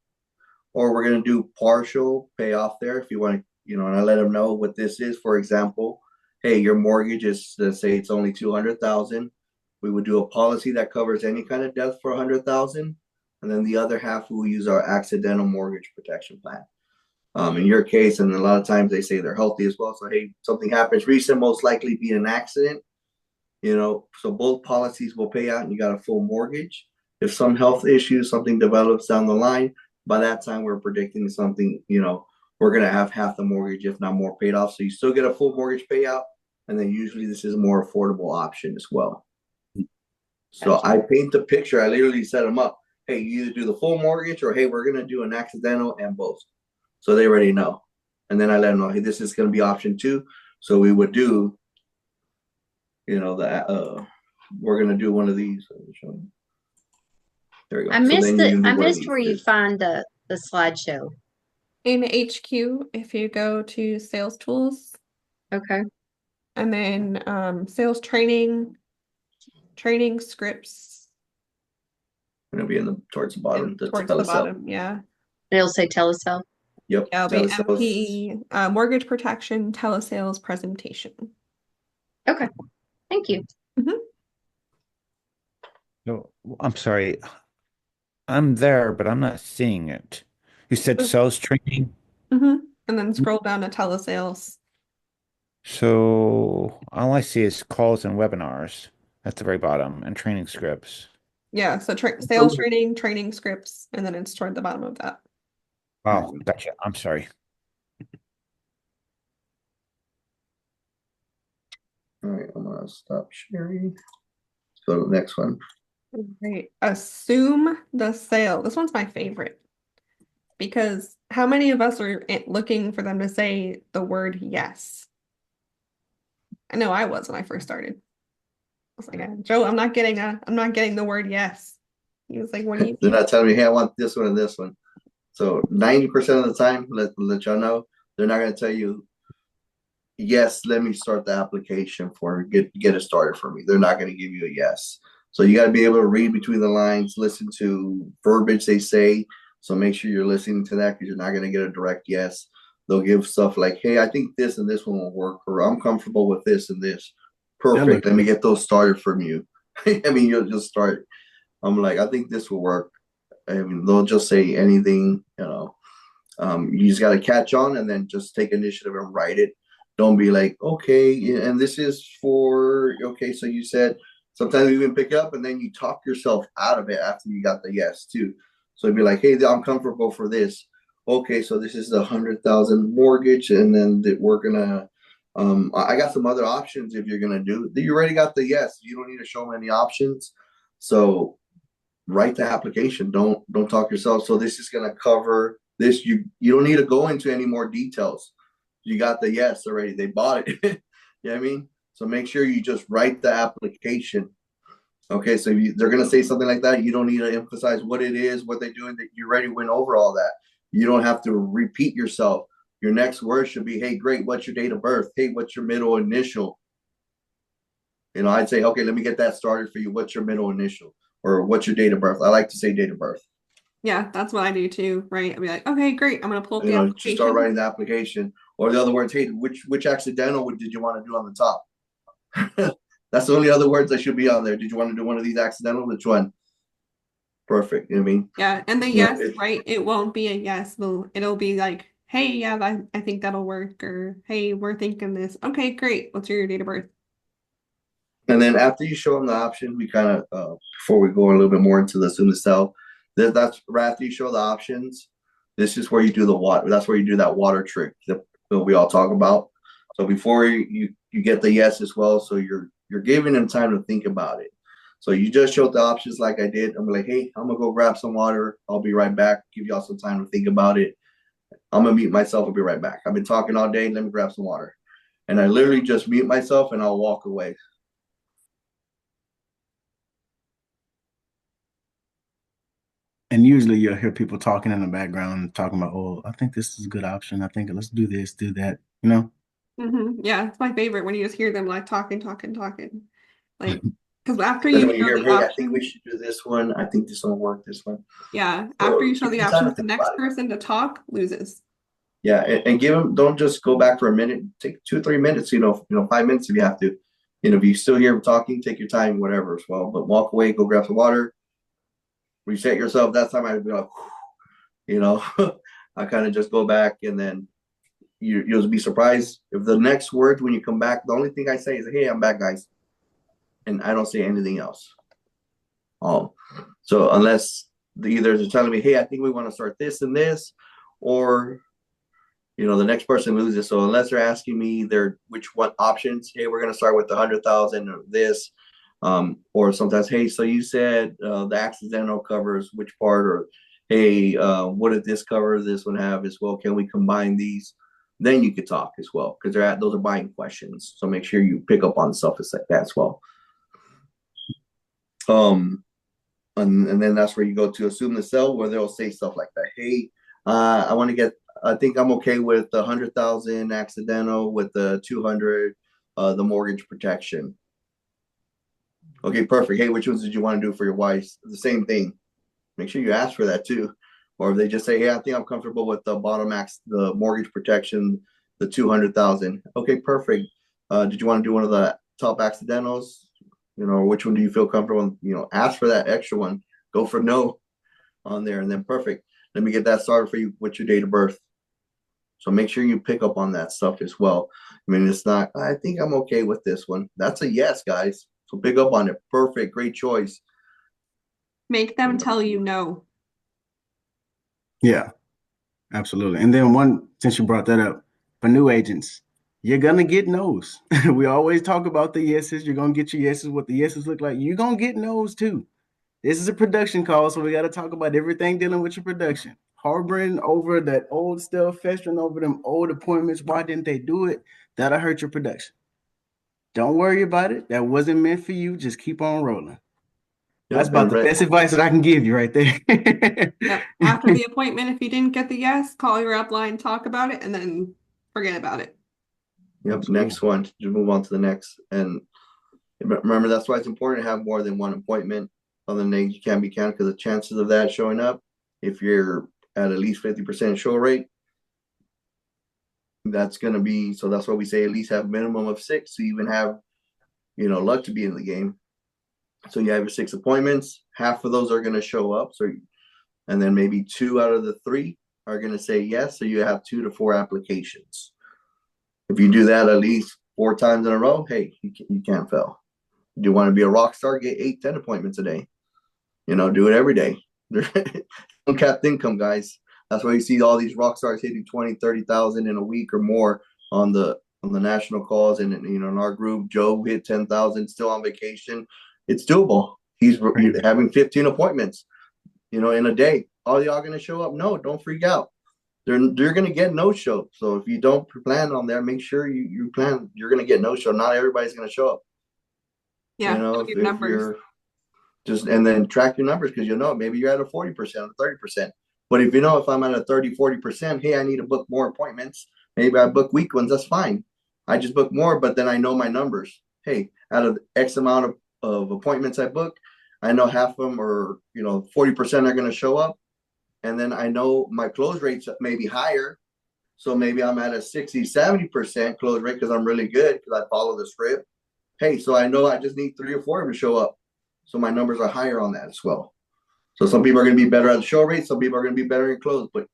or we're going to do partial payoff there if you want to, and I let them know what this is. For example, hey, your mortgage is, let's say it's only 200,000. We would do a policy that covers any kind of death for 100,000. And then the other half, we will use our accidental mortgage protection plan. In your case, and a lot of times they say they're healthy as well. So, hey, something happens recent, most likely be an accident. So both policies will pay out and you got a full mortgage. If some health issues, something develops down the line, by that time we're predicting something, we're going to have half the mortgage, if not more, paid off. So you still get a full mortgage payout. And then usually this is a more affordable option as well. So I paint the picture. I literally set them up. Hey, you either do the full mortgage or, hey, we're going to do an accidental and both. So they already know. And then I let them know, hey, this is going to be option 2. So we would do you know, we're gonna do one of these. There you go. I So missed then you can do I one of missed these where you too. find the slideshow. In HQ, if you go to sales tools Okay. and then sales training scripts It'll be towards the bottom. The towards the telesale. bottom. Yeah. It'll say telesale. Yep. Yeah, it'll be Telesales. MP, mortgage protection, telesales presentation. Okay. Thank you. No, I'm sorry. I'm there, but I'm not seeing it. You said sales training, And then scroll down to telesales. so all I see is calls and webinars at the very bottom and training scripts. Yeah, so sales training scripts, and then it's toward the bottom of that. Oh, gotcha. I'm sorry. All right, I'm gonna stop sharing. Let's go to the next one. Right. Assume the sale. This one's my favorite because how many of us are looking for them to say the word yes? I know I was when I first started. I was like, Joe, I'm not getting the word yes. He was like, what do you They're mean? not telling me, hey, I want this one and this one. So 90% of the time, let y'all know, they're not gonna tell you, yes, let me start the application for get it started for me. They're not gonna give you a yes. So you got to be able to read between the lines, listen to verbiage they say. So make sure you're listening to that because you're not gonna get a direct yes. They'll give stuff like, hey, I think this and this one will work, or I'm comfortable with this and this. Perfect. Let me get those started from you. I mean, you'll just start. I'm like, I think this will work. I mean, they'll just say anything, you know. You just got to catch on and then just take initiative and write it. Don't be like, okay, and this is for, okay, so you said, sometimes you even pick up and then you talk yourself out of it after you got the yes, too. So it'd be like, hey, I'm comfortable for this. Okay, so this is the 100,000 mortgage, and then we're gonna. I got some other options if you're gonna do. You already got the yes. You don't need to show them any options. So write the application. Don't talk yourself. So this is gonna cover this. You don't need to go into any more details. You got the yes already. They bought it. You know what I mean? So make sure you just write the application. Okay, so they're gonna say something like that. You don't need to emphasize what it is, what they're doing. That you already went over all that. You don't have to repeat yourself. Your next word should be, "Hey, great. What's your date of birth? Hey, what's your middle initial?" You know, I'd say, "Okay, let me get that started for you. What's your middle initial, or what's your date of birth?" I like to say date of birth. Yeah, that's what I do too, right? I'd be like, okay, great. I'm gonna pull up You the know, just start application. writing the application, or the other words. Hey, which accidental did you want to do on the top? That's the only other words that should be on there. Did you want to do one of these accidental? Which one? Perfect. You know what I mean? Yeah, and the You know, yes, right? It won't be a yes. It'll be like, hey, yeah, I think that'll work, or hey, we're thinking this. Okay, great. What's your date of birth? And then after you show them the option, we kind of before we go a little bit more into the assume to sell, that's right after you show the options. This is where you do the water. That's where you do that water trick that we all talk about. So before you get the yes as well, so you're giving them time to think about it. So you just showed the options like I did. I'm like, hey, I'm gonna go grab some water. I'll be right back. Give y'all some time to think about it. I'm gonna mute myself. I'll be right back. I've been talking all day. Let me grab some water. And I literally just mute myself and I'll walk away. And usually you'll hear people talking in the background, talking about, oh, I think this is a good option. I think let's do this, do that, you know? Yeah, it's my favorite when you just hear them like talking. Like, because after Then you when you show hear, the hey, I think we options, should do this one. I think this one will work. This one. yeah, So after you show give the them time to options, the think next about it. person to talk loses. Yeah, and give them. Don't just go back for a minute. Take 2 or 3 minutes. 5 minutes if you have to. If you still hear them talking, take your time, whatever as well. But walk away, go grab some water, reset yourself. That time I'd be like, I kind of just go back, and then you'll be surprised if the next word when you come back. The only thing I say is, "Hey, I'm back, guys," and I don't say anything else. So unless either they're telling me, hey, I think we want to start this and this, or the next person loses. So unless they're asking me which one options, hey, we're gonna start with the 100,000 or this, or sometimes, hey, so you said the accidental covers which part, or hey, what did this cover? This one have as well? Can we combine these? then you could talk as well, because those are buying questions. So make sure you pick up on stuff like that as well. And then that's where you go to assume the sell, where they'll say stuff like that. Hey, I think I'm okay with the 100,000 accidental with the 200, the mortgage protection. Okay, perfect. Hey, which ones did you want to do for your wife? The same thing. Make sure you ask for that too. Or if they just say, hey, I think I'm comfortable with the the mortgage protection, the 200,000. Okay, perfect. Did you want to do one of the top accidentals? Which one do you feel comfortable? Ask for that extra one. Go for no on there, and then perfect. Let me get that started for you. What's your date of birth? So make sure you pick up on that stuff as well. I mean, it's not, I think I'm okay with this one. That's a yes, guys. So pick up on it. Perfect. Great choice. Make them tell you no. Yeah, absolutely. And then since you brought that up, for new agents, you're going to get no's. We always talk about the yeses. You're going to get your yeses, what the yeses look like. You're going to get no's too. This is a production call, so we got to talk about everything dealing with your production. Harboring over that old stuff, festering over them old appointments. Why didn't they do it? That'll hurt your production. Don't worry about it. That wasn't meant for you. Just keep on rolling. That's about the best advice that I can give you right there. Yep. After the appointment, if you didn't get the yes, call your upline, talk about it, and then forget about it. Yep. Absolutely. Next one. Just move on to the next. And remember, that's why it's important to have more than one appointment. Other than you can be counted, because the chances of that showing up, if you're at least 50% show rate, that's going to be, so that's why we say at least have a minimum of 6 to even have, luck to be in the game. So you have your 6 appointments, half of those are going to show up. And then maybe 2 out of the 3 are going to say yes. So you have 2 to 4 applications. If you do that at least 4 times in a row, hey, you can't fail. Do you want to be a rock star? Get 8, 10 appointments a day. Do it every day. Uncapped income, guys. That's why you see all these rock stars hitting 20, 30,000 in a week or more on the national calls. And in our group, Joe hit 10,000, still on vacation. It's doable. He's having 15 appointments, in a day. All y'all going to show up? No, don't freak out. They're going to get no show. So if you don't plan on there, make sure you plan. You're going to get no show. Not everybody's going to show up. Yeah, if you're and then track your numbers, because maybe you're at a 40% or 30%. But if I'm at a 30, 40%, hey, I need to book more appointments. Maybe I book weak ones. That's fine. I just book more, but then I know my numbers. Hey, out of X amount of appointments I book, I know half of them are, 40% are going to show up. And then I know my close rates may be higher. So maybe I'm at a 60, 70% close rate because I'm really good because I follow the script. Hey, so I know I just need 3 or 4 of them to show up. So my numbers are higher on that as well. So some people are going to be better at the show rate. Some people are going to be better in close, but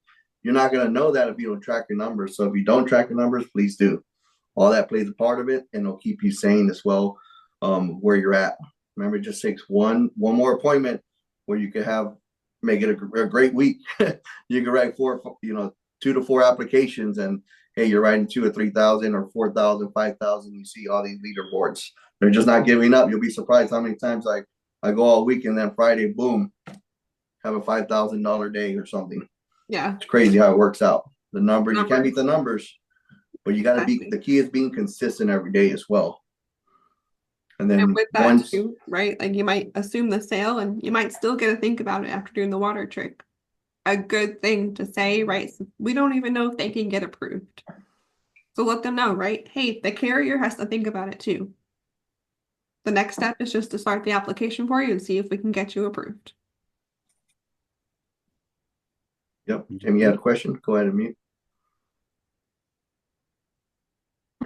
you're not going to know that if you don't track your numbers. So if you don't track your numbers, please do. All that plays a part of it, and it'll keep you sane as well, where you're at. Remember, it just takes one more appointment where you could make it a great week. You can write 2 to 4 applications, and hey, you're writing 2 or 3,000 or 4,000, 5,000. You see all these leaderboards. They're just not giving up. You'll be surprised how many times I go all week and then Friday, boom, have a $5,000 day or something. Yeah. It's crazy how it works out. The numbers, you can't beat the numbers, but you got to be, the key is being consistent every day as well. And then with that too, right? Like you might assume the sale and you might still get to think about it after doing the water trick. A good thing to say, right? We don't even know if they can get approved. So let them know, right? Hey, the carrier has to think about it too. The next step is just to start the application for you and see if we can get you approved. Yep. Jamie, you had a question? Go ahead and mute.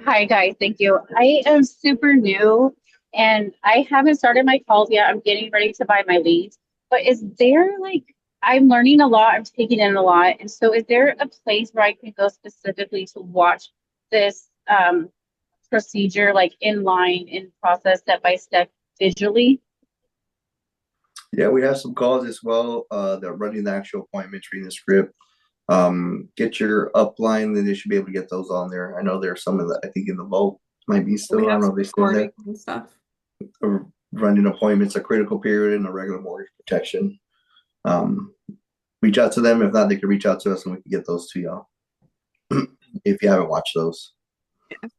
Hi, guys. Thank you. I am super new and I haven't started my calls yet. I'm getting ready to buy my leads. But is there I'm learning a lot. I'm taking in a lot. And so is there a place where I can go specifically to watch this procedure, in line, in process, step by step, visually? Yeah, we have some calls as well. They're running the actual appointments, reading the script. Get your upline, then they should be able to get those on there. I know there's some of that, I think in the vault might be still, I don't know if they still there. And stuff. Running appointments, a critical period, and a regular mortgage protection. Reach out to them. If not, they can reach out to us and we can get those to y'all. if you haven't watched those.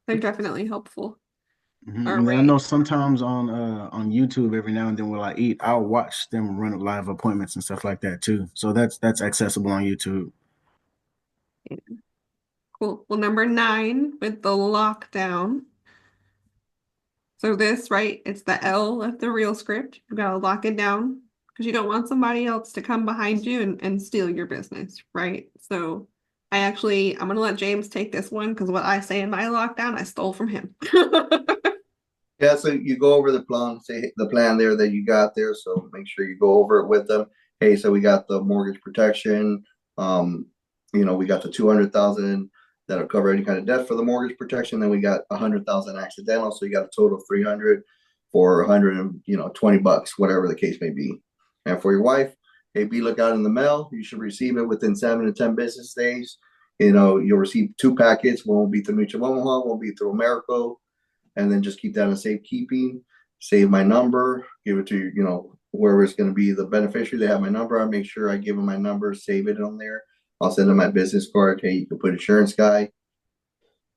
They're definitely helpful. Mhm. All And then I right. know sometimes on YouTube every now and then while I eat, I'll watch them run live appointments and stuff like that too. So that's accessible on YouTube. Cool. Well, number 9 with the lockdown. So this, right, it's the L of the real script. You gotta lock it down because you don't want somebody else to come behind you and steal your business, right? So I'm gonna let James take this one because what I say in my lockdown, I stole from him. Yeah, so you go over the plan there that you got there. So make sure you go over it with them. Hey, so we got the mortgage protection. We got the 200,000 that'll cover any kind of debt for the mortgage protection. Then we got 100,000 accidental. So you got a total of 300 for 100 and $20, whatever the case may be. And for your wife, hey, be lookout in the mail. You should receive it within 7 to 10 business days. You'll receive 2 packets. One will be through Mutual Omaha, one will be through Americo. And then just keep that in safekeeping. Save my number, give it to whoever is going to be the beneficiary. They have my number. I make sure I give them my number, save it on there. I'll send them my business card. Hey, you can put insurance guy.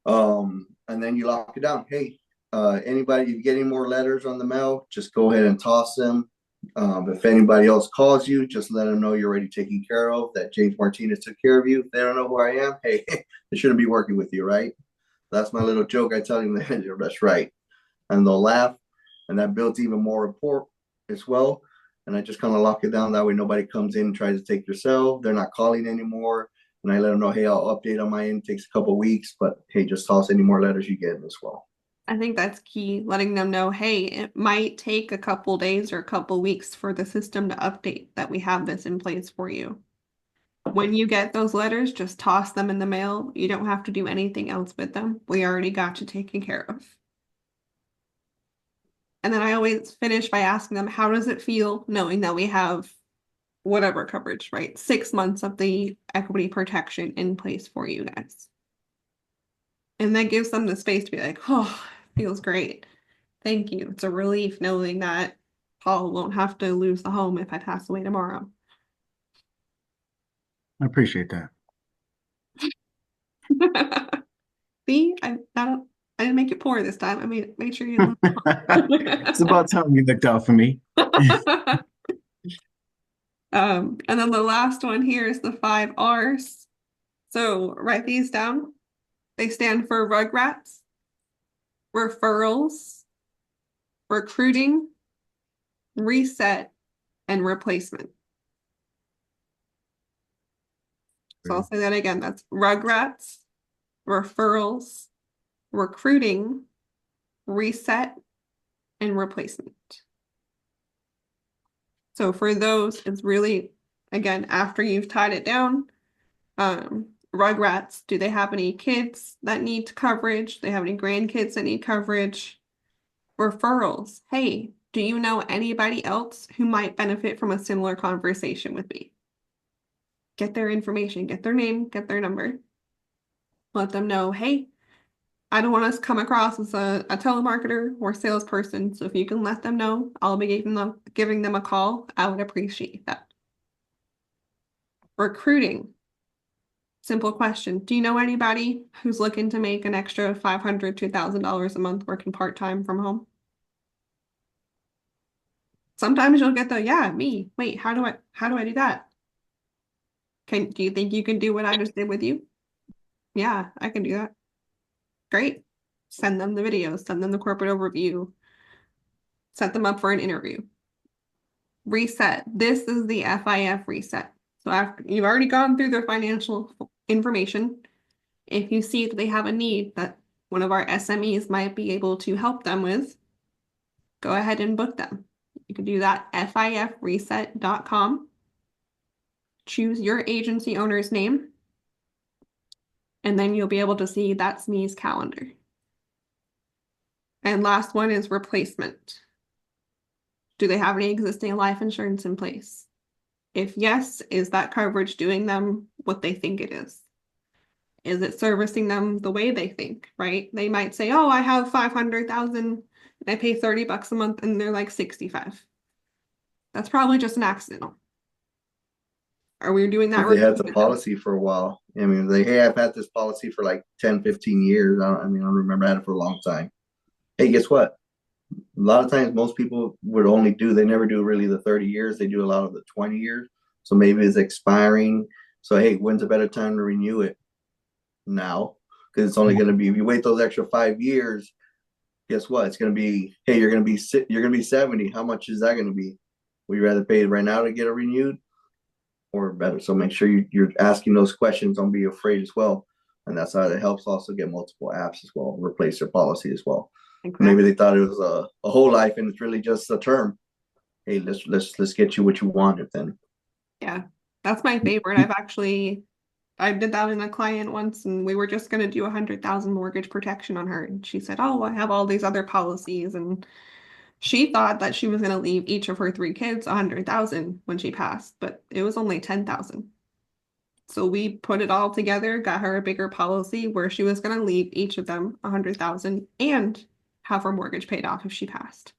And then you lock it down. Hey, anybody, if you get any more letters on the mail, just go ahead and toss them. If anybody else calls you, just let them know you're already taken care of, that James Martinez took care of you. If they don't know who I am, hey, they shouldn't be working with you, right? That's my little joke. I tell them that that's right. And they'll laugh. And that builds even more rapport as well. And I just kind of lock it down. That way nobody comes in and tries to take your cell. They're not calling anymore. And I let them know, hey, I'll update on my end. It takes a couple of weeks, but hey, just toss any more letters you get as well. I think that's key, letting them know, hey, it might take a couple days or a couple weeks for the system to update that we have this in place for you. When you get those letters, just toss them in the mail. You don't have to do anything else with them. We already got you taken care of. And then I always finish by asking them, how does it feel knowing that we have whatever coverage, right? 6 months of the equity protection in place for you guys. And that gives them the space to be like, oh, feels great. Thank you. It's a relief knowing that Paul won't have to lose the home if I pass away tomorrow. I appreciate that. See, I didn't make it poor this time. I made sure you look. It's about time you looked out for me. And then the last one here is the 5 R's. So write these down. They stand for Rugrats, referrals, recruiting, reset, and replacement. So I'll say that again. That's Rugrats, referrals, recruiting, reset, and replacement. So for those, it's really, again, after you've tied it down, Rugrats, do they have any kids that need coverage? Do they have any grandkids that need coverage? Referrals. Hey, do you know anybody else who might benefit from a similar conversation with me? Get their information, get their name, get their number. Let them know, hey, I don't want us to come across as a telemarketer or salesperson. So if you can let them know, I'll be giving them a call. I would appreciate that. Recruiting. Simple question. Do you know anybody who's looking to make an extra $500 to $1,000 a month working part-time from home? Sometimes you'll get the, yeah, me. Wait, how do I do that? Do you think you can do what I just did with you? Yeah, I can do that. Great. Send them the videos, send them the corporate overview, set them up for an interview. Reset. This is the FIF reset. So after you've already gone through their financial information, if you see that they have a need that one of our SMEs might be able to help them with, go ahead and book them. You can do that fifreset.com. Choose your agency owner's name, and then you'll be able to see that SME's calendar. And last one is replacement. Do they have any existing life insurance in place? If yes, is that coverage doing them what they think it is? Is it servicing them the way they think, right? They might say, oh, I have 500,000 and I pay $30 a month and they're like 65. That's probably just an accident. Are we doing that? If they had review the with them? policy for a while. I mean, hey, I've had this policy for like 10, 15 years. I mean, I remember I had it for a long time. Hey, guess what? A lot of times most people would only do, they never do really the 30 years. They do a lot of the 20 years. So maybe it's expiring. So, hey, when's a better time to renew it? Now. Because it's only going to be, if you wait those extra 5 years, guess what? It's going to be, hey, you're going to be 70. How much is that going to be? Would you rather pay it right now to get it renewed or better? So make sure you're asking those questions. Don't be afraid as well. And that's how it helps also get multiple apps as well, replace their policy as well. Exactly. Maybe they thought it was a whole life and it's really just a term. Hey, let's get you what you wanted then. Yeah, that's my favorite. I did that in a client once, and we were just going to do 100,000 mortgage protection on her. And she said, "Oh, I have all these other policies." And she thought that she was going to leave each of her 3 kids 100,000 when she passed, but it was only 10,000. So we put it all together, got her a bigger policy where she was going to leave each of them 100,000 and have her mortgage paid off if she passed.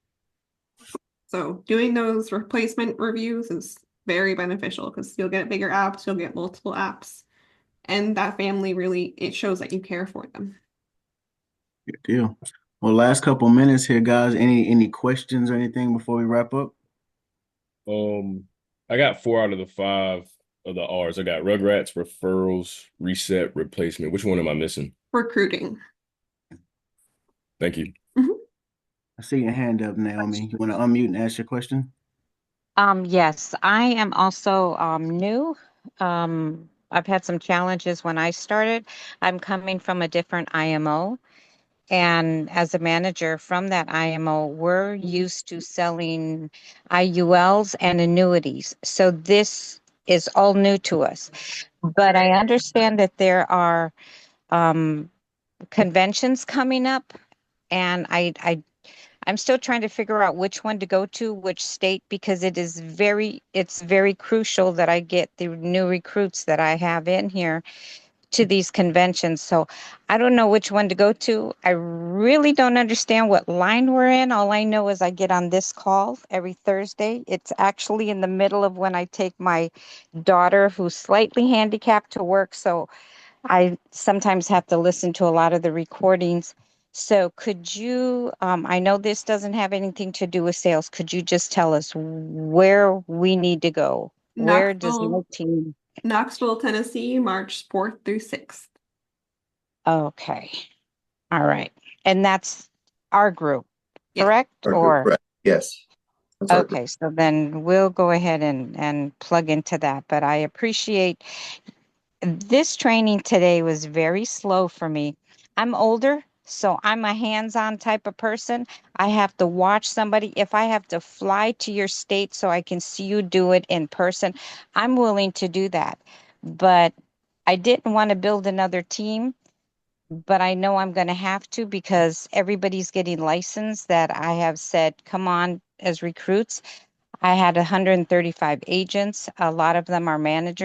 So doing those replacement reviews is very beneficial because you'll get bigger apps, you'll get multiple apps. And that family really, it shows that you care for them. Good deal. Well, last couple minutes here, guys. Any questions or anything before we wrap up? I got 4 out of the 5 of the R's. I got Rugrats, referrals, reset, replacement. Which one am I missing? Recruiting. Thank you. I see your hand up, Naomi. You want to unmute and ask your question? Yes, I am also new. I've had some challenges when I started. I'm coming from a different IMO. And as a manager from that IMO, we're used to selling IULs and annuities. So this is all new to us. But I understand that there are conventions coming up, and I'm still trying to figure out which one to go to, which state, because it's very crucial that I get the new recruits that I have in here to these conventions. So I don't know which one to go to. I really don't understand what line we're in. All I know is I get on this call every Thursday. It's actually in the middle of when I take my daughter, who's slightly handicapped, to work. So I sometimes have to listen to a lot of the recordings. So could you, I know this doesn't have anything to do with sales. Could you just tell us where we need to go? Where does my team? Knoxville, Tennessee, March 4th through 6th. Okay. All right. And that's our group, Yeah. correct? Correct. Yes. Okay, so then we'll go ahead and plug into that. But I appreciate this training today was very slow for me. I'm older, so I'm a hands-on type of person. I have to watch somebody. If I have to fly to your state so I can see you do it in person, I'm willing to do that. But I didn't want to build another team, but I know I'm going to have to because everybody's getting licensed that I have said, come on as recruits. I had 135 agents. A lot of them are managers.